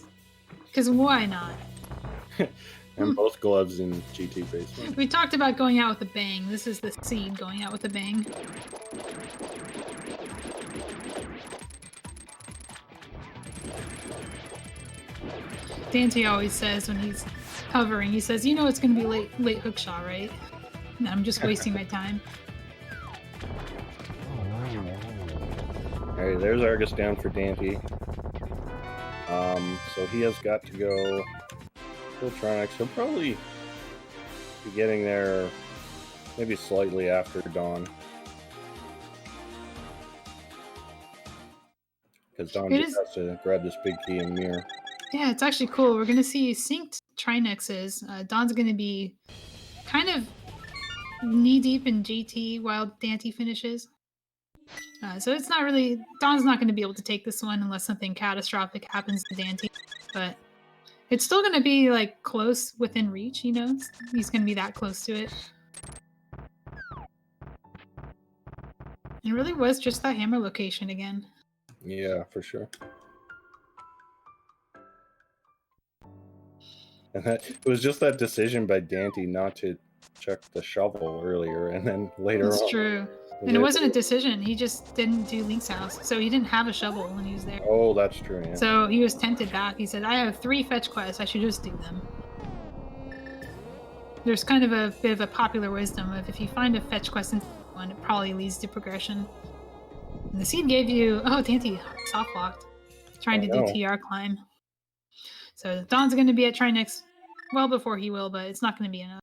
Because why not? And both gloves in GT basement. We talked about going out with a bang. This is the seed going out with a bang. Daaanty always says when he's hovering, he says, "You know it's going to be late hookshot, right?" And I'm just wasting my time. Alright, there's Argus down for Daaanty. So he has got to go Filtronics. He'll probably be getting there maybe slightly after dawn. Because Dawn just has to grab this big key and mirror. Yeah, it's actually cool. We're going to see synced Trinexes. Dawn's going to be kind of knee-deep in GT while Daaanty finishes. So it's not really... Dawn's not going to be able to take this one unless something catastrophic happens to Daaanty. But it's still going to be, like, close within reach, you know? He's going to be that close to it. It really was just that hammer location again. Yeah, for sure. And it was just that decision by Daaanty not to check the shovel earlier, and then later on. That's true. And it wasn't a decision. He just didn't do Link's house, so he didn't have a shovel when he was there. Oh, that's true, yeah. So he was tempted back. He said, I have 3 fetch quests. I should just do them. There's kind of a bit of a popular wisdom of if you find a fetch quest in one, it probably leads to progression. And the seed gave you... Oh, Daaanty soft locked. Trying to do TR climb. So Dawn's going to be at Trinex well before he will, but it's not going to be enough.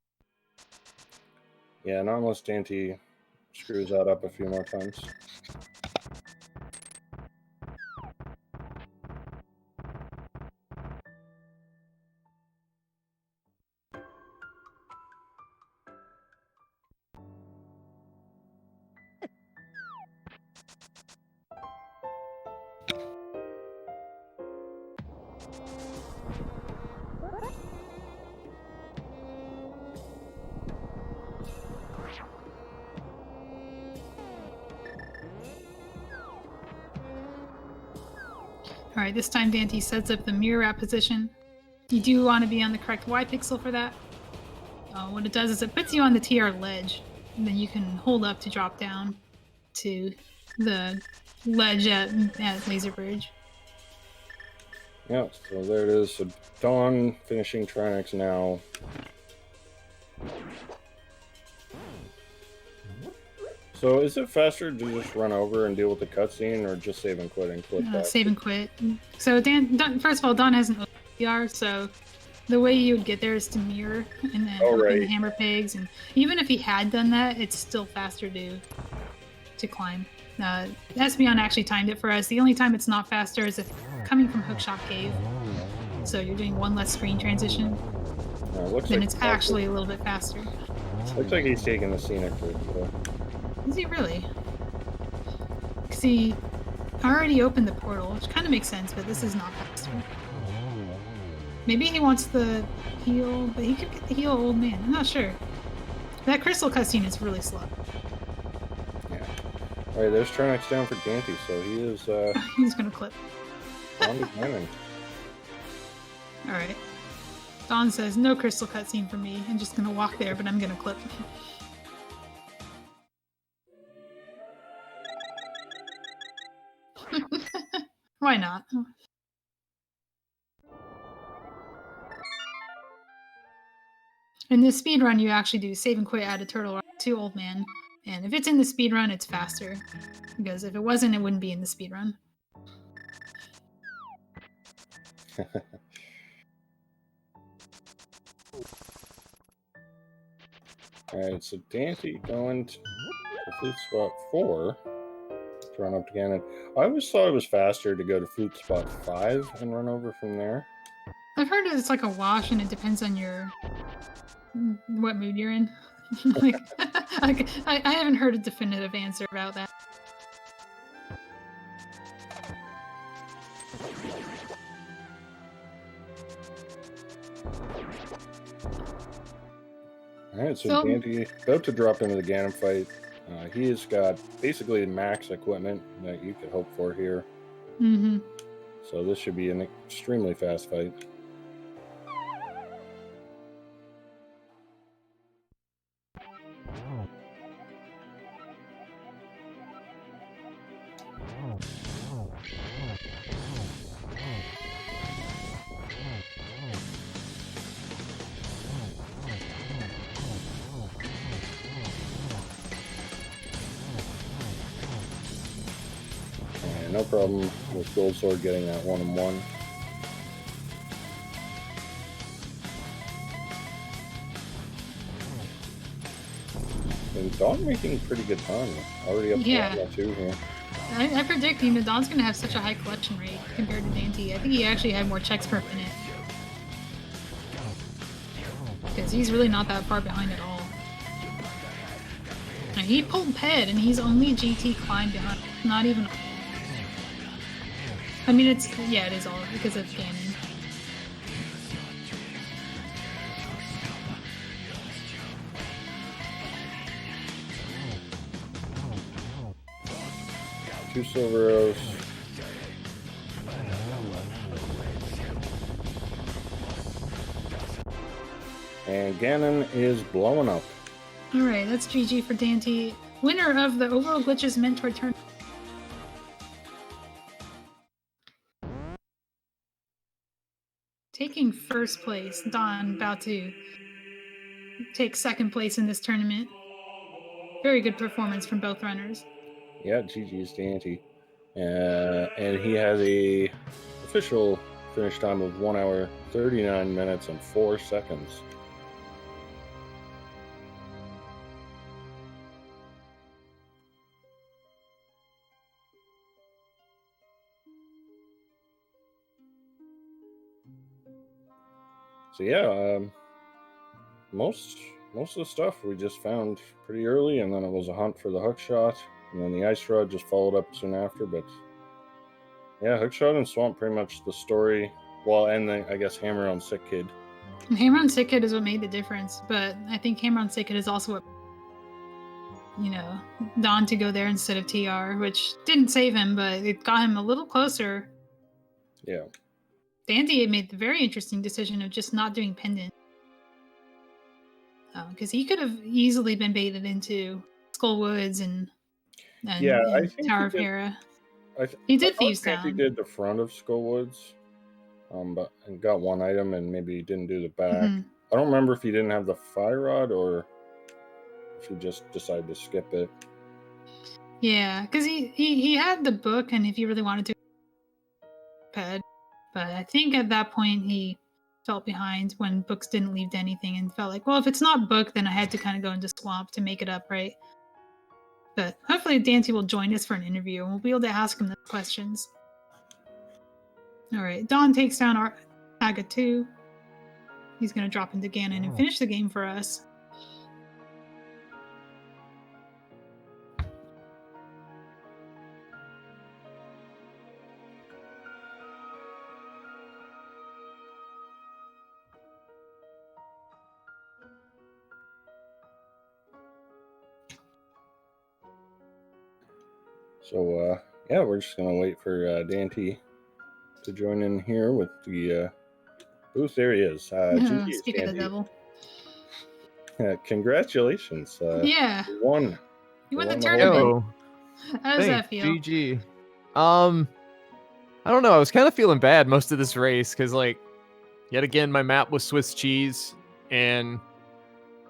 Yeah, not unless Daaanty screws that up a few more times. Alright, this time Daaanty sets up the mirror wrap position. You do want to be on the correct Y pixel for that. What it does is it puts you on the TR ledge, and then you can hold up to drop down to the ledge at Laser Bridge. Yeah, so there it is. So Dawn finishing Trinex now. So is it faster to just run over and deal with the cutscene, or just save and quit and click back? Save and quit. So first of all, Dawn has an OWG, so the way you would get there is to mirror and then open the hammer pegs. And even if he had done that, it's still faster to climb. Espeon actually timed it for us. The only time it's not faster is if coming from Hookshot Cave. So you're doing one less screen transition. Then it's actually a little bit faster. Looks like he's taking the scenic route. Is he really? Because he already opened the portal, which kind of makes sense, but this is not faster. Maybe he wants the heal, but he could get the heal old man. I'm not sure. That crystal cutscene is really slow. Yeah. Alright, there's Trinex down for Daaanty, so he is... He's gonna clip. on the cannon. Alright. Dawn says, no crystal cutscene for me. I'm just gonna walk there, but I'm gonna clip. Why not? In this speedrun, you actually do save and quit, add a turtle to old man. And if it's in the speedrun, it's faster. Because if it wasn't, it wouldn't be in the speedrun. Alright, so Daaanty going to flute spot 4 to run up to Ganon. I always thought it was faster to go to flute spot 5 and run over from there. I've heard it's like a wash and it depends on your what mood you're in. Like, I haven't heard a definitive answer about that. Alright, so Daaanty about to drop into the Ganon fight. He has got basically max equipment that you could hope for here. Mm-hmm. So this should be an extremely fast fight. And no problem with Gold Sword getting that 1-on-1. And Dawn making pretty good time. Already up to 1-2 here. I predict, Dawn's going to have such a high collection rate compared to Daaanty. I think he actually had more checks per minute. Because he's really not that far behind at all. Now, he pulled Ped, and he's only GT climb behind. Not even... I mean, it is all because of Ganon. Two silver arrows. And Ganon is blowing up. Alright, that's GG for Daaanty. Winner of the Overworld Glitches Mentor Tournament. Taking first place, Dawn about to take second place in this tournament. Very good performance from both runners. Yeah, GG's Daaanty. And he has a official finish time of 1 hour, 39 minutes, and 4 seconds. So yeah, most of the stuff we just found pretty early, and then it was a hunt for the hookshot, and then the ice rod just followed up soon after. But yeah, hookshot and swamp pretty much the story. Well, and then I guess Hammer on Sick Kid. And Hammer on Sick Kid is what made the difference, but I think Hammer on Sick Kid is also what, Dawn to go there instead of TR, which didn't save him, but it got him a little closer. Yeah. Daaanty made the very interesting decision of just not doing pendant. Because he could have easily been baited into Skull Woods and I think Tower of Hera. He did Thieves Town. He did the front of Skull Woods, but and got one item and maybe he didn't do the back. Mm-hmm. I don't remember if he didn't have the fire rod or if he just decided to skip it. Yeah, because he had the book, and if he really wanted to, Ped. But I think at that point he felt behind when books didn't lead to anything and felt like, well, if it's not book, then I had to kind of go into swamp to make it up, right? But hopefully Daaanty will join us for an interview and we'll be able to ask him the questions. All right, Dawn takes down Aga 2. He's going to drop into Ganon and finish the game for us. So, yeah, we're just going to wait for Daaanty to join in here with the booth. There he is. Speak of the devil. Congratulations. Yeah. You won. You won the tournament. How does that feel? GG. I don't know. I was kind of feeling bad most of this race because, yet again, my map was Swiss cheese, and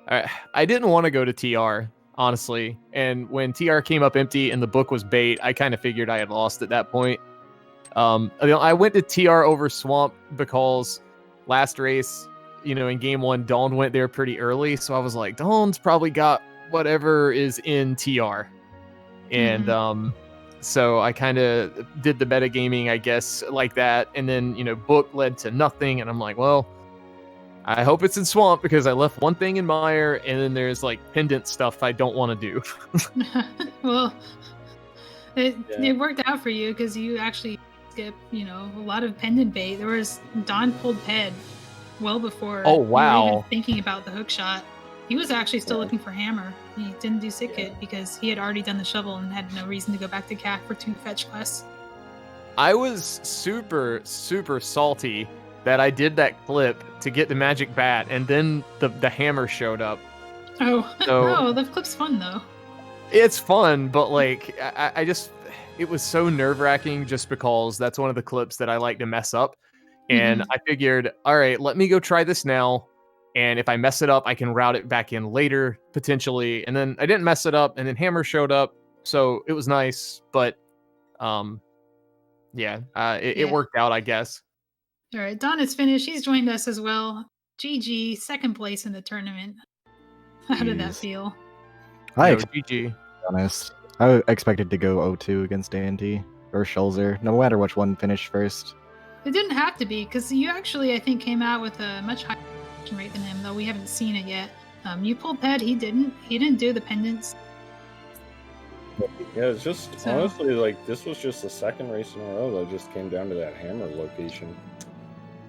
I didn't want to go to TR, honestly. And when TR came up empty and the book was bait, I kind of figured I had lost at that point. I went to TR over Swamp because last race, in game 1, Dawn went there pretty early. So I was like, Dawn's probably got whatever is in TR. And so I kind of did the metagaming, I guess, like that. And then, book led to nothing. And I'm like, well, I hope it's in Swamp because I left one thing in Mire, and then there's like pendant stuff I don't want to do. Well, it Yeah. worked out for you because you actually skipped, you know, a lot of pendant bait. There was Dawn pulled Ped well before Oh, you were even wow. thinking about the hook shot. He was actually still Yeah. looking for Hammer. He didn't do Sick Yeah. Kit because he had already done the shovel and had no reason to go back to CAC for 2 fetch quests. I was super, super salty that I did that clip to get the magic bat, and then the hammer showed up. Oh, So- no, the clip's fun though. It's fun, but like I just, it was so nerve-wracking just because that's one of the clips that I like to mess up. And I figured, all right, let me go try this now. And if I mess it up, I can route it back in later, potentially. And then I didn't mess it up, and then Hammer showed up. So it was nice, but yeah, it worked out, I guess. All right, Dawn is finished. She's joined us as well. GG, second place in the tournament. How did that Jeez. feel? I Yo, expected, GG. to be honest. I expected to go 0-2 against Daaanty or Schulzer, no matter which one finished first. It didn't have to be, because you actually, I think, came out with a much higher rate than him, though we haven't seen it yet. You pulled Ped, he didn't. He didn't do the pendants. Yeah, it's just So- honestly like this was just the second race in a row that just came down to that hammer location.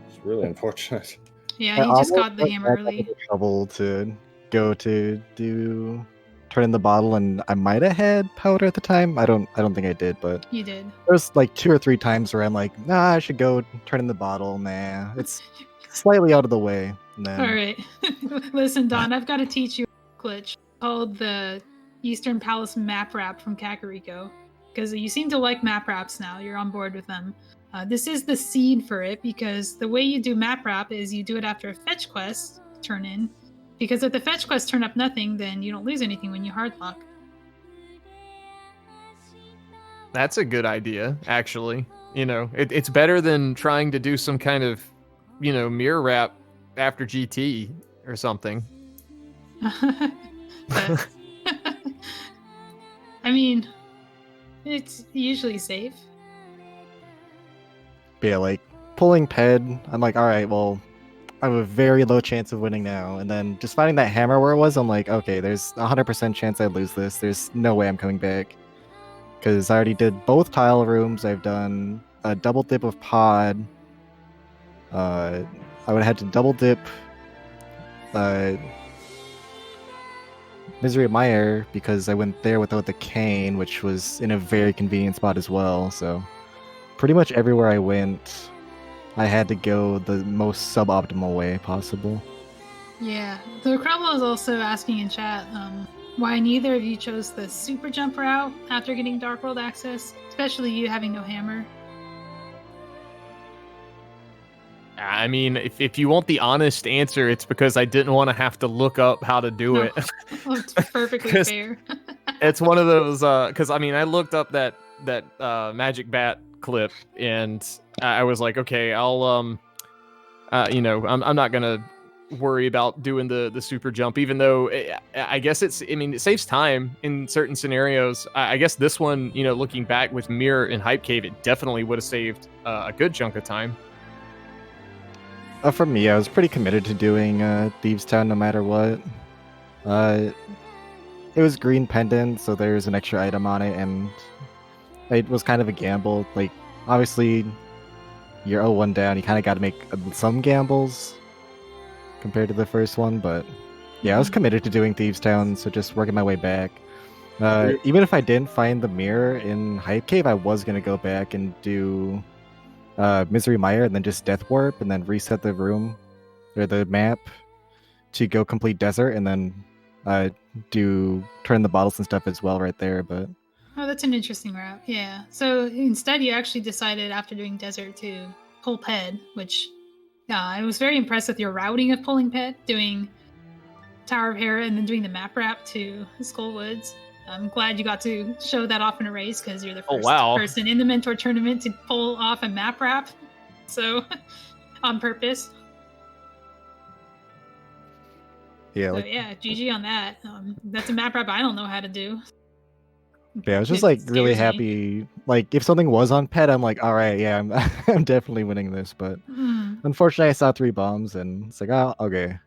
It's really unfortunate. Yeah, I he just almost got the went hammer back early. on the shovel to go to do turn in the bottle, and I might have had powder at the time. I don't think I did, but You did. there's like 2 or 3 times where I'm like, nah, I should go turn in the bottle. Nah, it's slightly out of the way. And then, All right. Listen, Don, I've got to teach you a glitch called the Eastern Palace map wrap from Kakariko. Because you seem to like map wraps now. You're on board with them. This is the seed for it, because the way you do map wrap is you do it after a fetch quest turn in. Because if the fetch quests turn up nothing, then you don't lose anything when you hardlock. That's a good idea, actually. You know, it's better than trying to do some kind of, you know, mirror wrap after GT or something. But, I mean, it's usually safe. but yeah, like pulling Ped, I'm like, all right, well, I have a very low chance of winning now. And then just finding that hammer where it was, I'm like, okay, there's a 100% chance I lose this. There's no way I'm coming back. Because I already did both tile rooms. I've done a double dip of pod. I would have had to double dip Misery of Mire because I went there without the cane, which was in a very convenient spot as well. So pretty much everywhere I went, I had to go the most suboptimal way possible. Yeah. The Krabble is also asking in chat why neither of you chose the super jump route after getting Dark World access, especially you having no hammer. I mean, if you want the honest answer, it's because I didn't want to have to look up how to do No. it. Oh, it's perfectly 'Cause- fair. It's one of those because I mean I looked up that magic bat clip and I was like, okay, I'll you know, I'm not gonna worry about doing the super jump, even though I guess it saves time in certain scenarios. I guess this one, you know, looking back with Mirror and Hype Cave, it definitely would have saved a good chunk of time. For me, I was pretty committed to doing Thieves Town no matter what. It was green pendant, so there's an extra item on it, and it was kind of a gamble. Like, obviously, you're 0-1 down, you kind of got to make some gambles compared to the first one, but yeah, I was committed to doing Thieves Town, so just working my way back. Even if I didn't find the mirror in Hype Cave, I was going to go back and do Misery Mire and then just Death Warp and then reset the room or the map to go complete Desert and then do turn the bottles and stuff as well right there. But Oh, that's an interesting route. Yeah. So instead, you actually decided after doing Desert to pull Ped, which I was very impressed with your routing of pulling Ped, doing Tower of Hera and then doing the map wrap to Skullwoods. I'm glad you got to show that off in a race because you're the Oh, first wow. person in the mentor tournament to pull off a map wrap. So, on purpose. yeah, So like yeah, GG on that. That's a map wrap I don't know how to do. yeah, I was just It like really scares me. happy. Like if something was on Ped, I'm like, all right, yeah, I'm I'm definitely winning this. But Unfortunately, I saw 3 bombs, and it's like, oh, okay.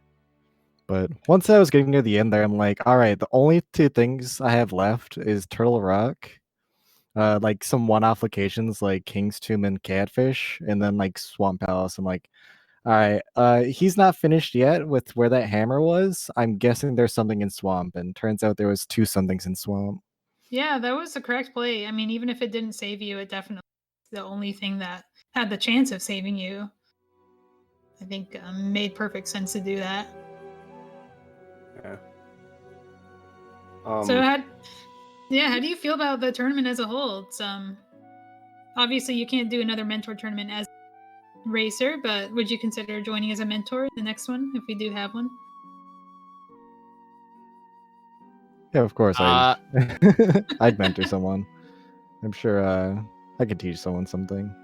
But once I was getting near the end there, I'm like, all right, the only 2 things I have left is Turtle Rock, like some one-off locations like King's Tomb and Catfish, and then like Swamp Palace. I'm like, all right, he's not finished yet with where that hammer was. I'm guessing there's something in Swamp, and turns out there was 2 somethings in Swamp. Yeah, that was the correct play. I mean, even if it didn't save you, it definitely the only thing that had the chance of saving you. I think made perfect sense to do that. Yeah. So how do you feel about the tournament as a whole? It's obviously you can't do another mentor tournament as a racer, but would you consider joining as a mentor the next one if we do have one? Yeah, of course. I'd mentor someone. I'm sure I could teach someone something.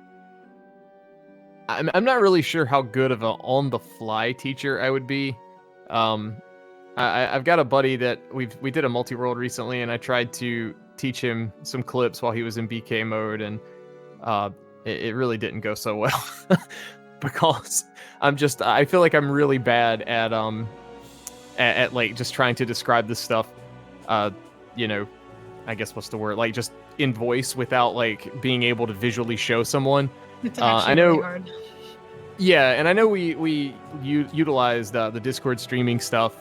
I'm not really sure how good of an on-the-fly teacher I would be. I've got a buddy that we did a multi-world recently, and I tried to teach him some clips while he was in BK mode, and it really didn't go so well because I feel like I'm really bad at like just trying to describe this stuff. You know, I guess what's the word? Like just in voice without like being able to visually show someone. It's actually I know. really hard. Yeah, and I know we utilized the Discord streaming stuff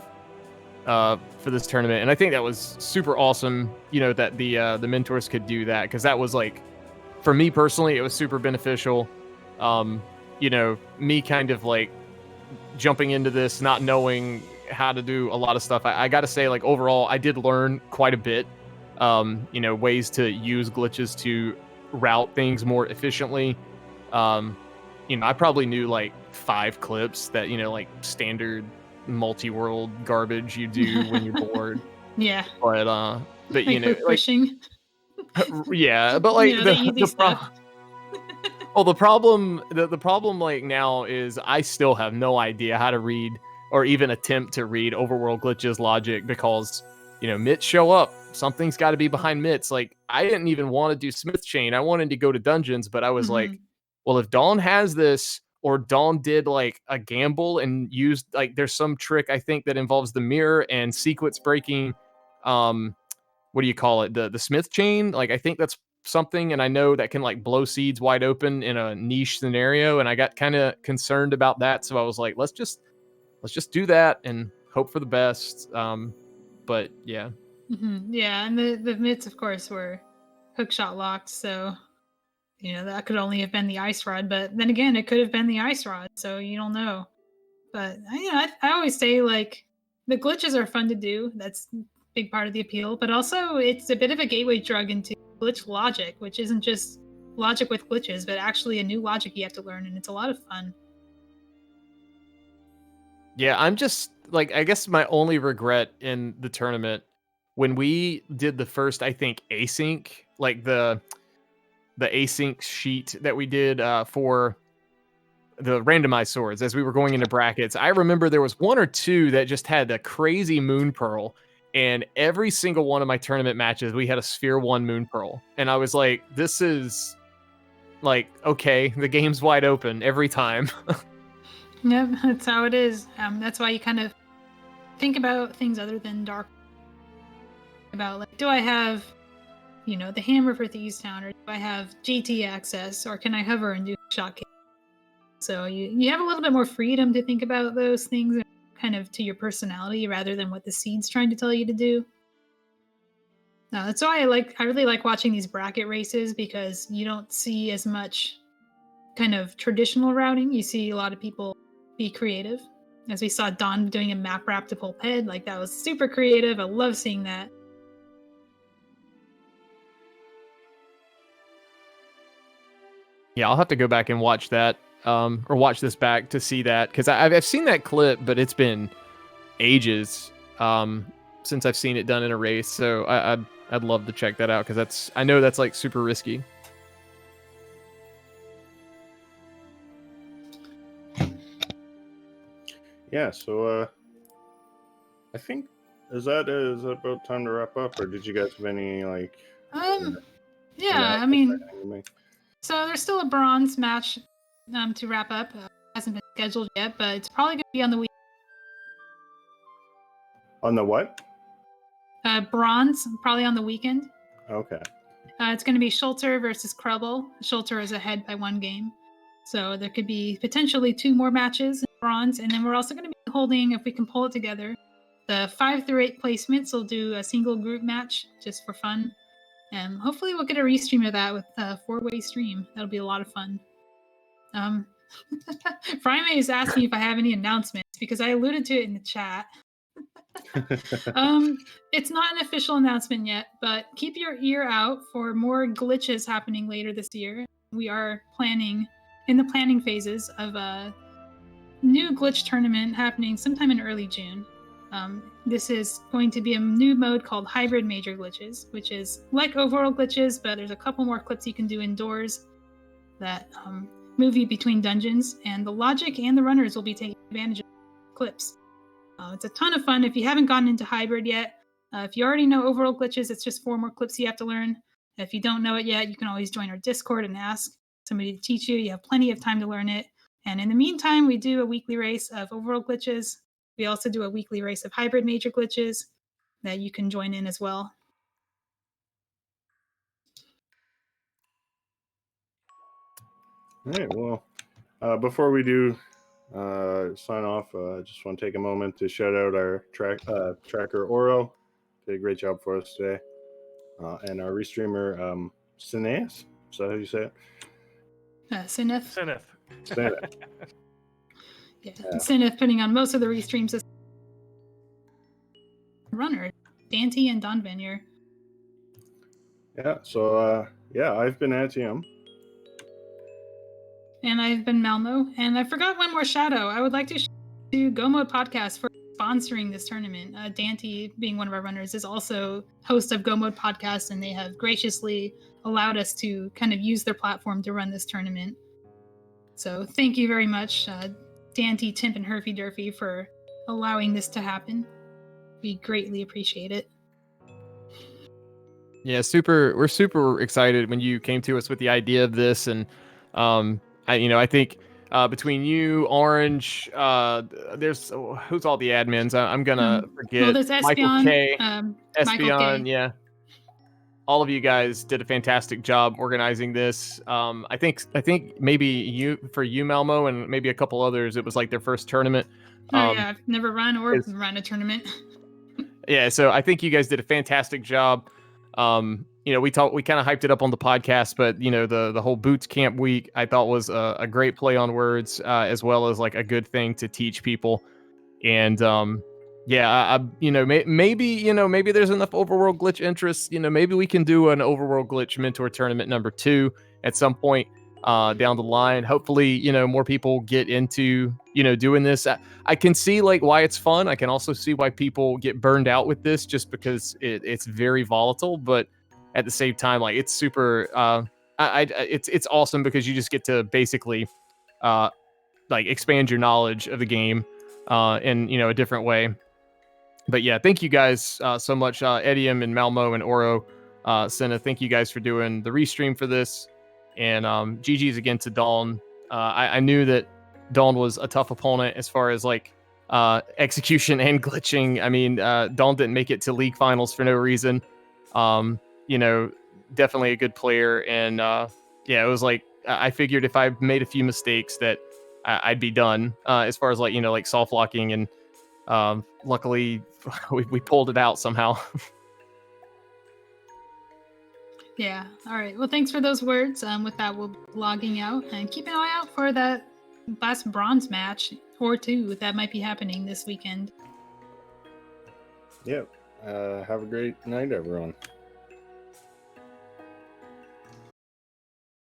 for this tournament, and I think that was super awesome. You know that the mentors could do that, because that was like, for me personally, it was super beneficial. You know, me kind of like jumping into this, not knowing how to do a lot of stuff. I got to say, like overall, I did learn quite a bit. You know, ways to use glitches to route things more efficiently. You know, I probably knew like 5 clips that, you know, like standard multi-world garbage you do when you're bored. Yeah. But Like you know, hook pushing. yeah, but like the easy stuff. Well, the problem like now is I still have no idea how to read or even attempt to read Overworld Glitches logic, because, you know, mitts show up. Something's got to be behind mitts. Like, I didn't even want to do Smith Chain. I wanted to go to dungeons, but I was like, well, if Dawn has this, or Dawn did like a gamble and used like, there's some trick I think that involves the mirror and sequence breaking, what do you call it? The Smith Chain. Like, I think that's something, and I know that can like blow seeds wide open in a niche scenario, and I got kind of concerned about that, so I was like, let's just do that and hope for the best. But yeah. Yeah, and the mitts, of course, were hookshot locked, so you know that could only have been the ice rod. But then again, it could have been the ice rod, so you don't know. But I always say, like, the glitches are fun to do. That's a big part of the appeal. But also, it's a bit of a gateway drug into glitch logic, which isn't just logic with glitches, but actually a new logic you have to learn, and it's a lot of fun. Yeah, I'm just like, I guess my only regret in the tournament, when we did the first, I think, async, like the async sheet that we did for the randomized swords as we were going into brackets, I remember there was 1 or 2 that just had a crazy moon pearl, and every single one of my tournament matches we had a sphere 1 moon pearl, and I was like, this is like, okay, the game's wide open every time. Yep, that's how it is. That's why you kind of think about things other than dark. About, like, do I have, you know, the hammer for Thieves Town, or do I have GT access, or can I hover and do shot kick? So you have a little bit more freedom to think about those things, kind of to your personality, rather than what the seed's trying to tell you to do. That's why I really like watching these bracket races, because you don't see as much kind of traditional routing. You see a lot of people be creative, as we saw Dawn doing a map wrap to pull head. Like, that was super creative. I love seeing that. Yeah, I'll have to go back and watch that, or watch this back to see that, because I've seen that clip, but it's been ages since I've seen it done in a race. So I'd love to check that out, because I know that's like super risky. Yeah, so I think is that about time to wrap up, or did you guys have any like? Yeah, I mean, so there's still a bronze match to wrap up. hasn't been scheduled yet, but it's probably going to be on the week. On the what? Bronze, probably on the weekend. Okay. It's going to be Schulter versus Krubble. Schulter is ahead by 1 game. So there could be potentially 2 more matches in bronze. And then we're also going to be holding, if we can pull it together, the 5 through 8 placements. We'll do a single group match just for fun. And hopefully we'll get a restream of that with a 4-way stream. That'll be a lot of fun. Frymay is asking if I have any announcements because I alluded to it in the chat. It's not an official announcement yet, but keep your ear out for more glitches happening later this year. We are in the planning phases of a new glitch tournament happening sometime in early June. This is going to be a new mode called Hybrid Major Glitches, which is like Overworld Glitches, but there's a couple more clips you can do indoors that move you between dungeons, and the logic and the runners will be taking advantage of clips. It's a ton of fun if you haven't gotten into Hybrid yet. If you already know Overworld Glitches, it's just 4 more clips you have to learn. If you don't know it yet, you can always join our Discord and ask somebody to teach you. You have plenty of time to learn it. And in the meantime, we do a weekly race of Overworld Glitches. We also do a weekly race of Hybrid Major Glitches that you can join in as well. All right. Well, before we do sign off, I just want to take a moment to shout out our tracker Oro. Did a great job for us today. And our restreamer Cinaeth. Is that how you say it? Cinaeth. Cinaeth. Yeah. Cinaeth putting on most of the restreams as runner, Daaanty and Dawnvenure. Yeah. So I've been Etium. And I've been Malmo. And I forgot one more shadow. I would like to Go Mode Podcast for sponsoring this tournament. Daaanty, being one of our runners, is also host of Go Mode Podcast, and they have graciously allowed us to kind of use their platform to run this tournament. So thank you very much, Daaanty, Timp, and Herfy Durfy, for allowing this to happen. We greatly appreciate it. Yeah, we're super excited when you came to us with the idea of this, and I think between you, Orange, there's who's all the admins? I'm gonna forget. Well, there's Michael Espion, K, Michael K. yeah. All of you guys did a fantastic job organizing this. I think maybe you Malmo, and maybe a couple others. It was like their first tournament. Yeah, I've never run or run a tournament. Yeah, so I think you guys did a fantastic job. We kind of hyped it up on the podcast, but the whole Boots Camp week I thought was a great play on words, as well as like a good thing to teach people. And maybe there's enough Overworld Glitch interest. Maybe we can do an Overworld Glitch Mentor Tournament number 2 at some point down the line. Hopefully, more people get into doing this. I can see like why it's fun. I can also see why people get burned out with this, just because it's very volatile. But at the same time, like it's super. It's awesome because you just get to basically like expand your knowledge of the game in a different way. But yeah, thank you guys so much, Etium and Malmo and Oro, Senna. Thank you guys for doing the restream for this, and GG's again to Dawn. I knew that Dawn was a tough opponent as far as like execution and glitching. I mean, Dawn didn't make it to league finals for no reason. Definitely a good player, and it was like I figured if I made a few mistakes that I'd be done as far as like soft locking, and luckily we pulled it out somehow. Yeah. All right. Well, thanks for those words. With that, we'll be logging out, and keep an eye out for that last bronze match or 2 that might be happening this weekend. Yep. Have a great night, everyone.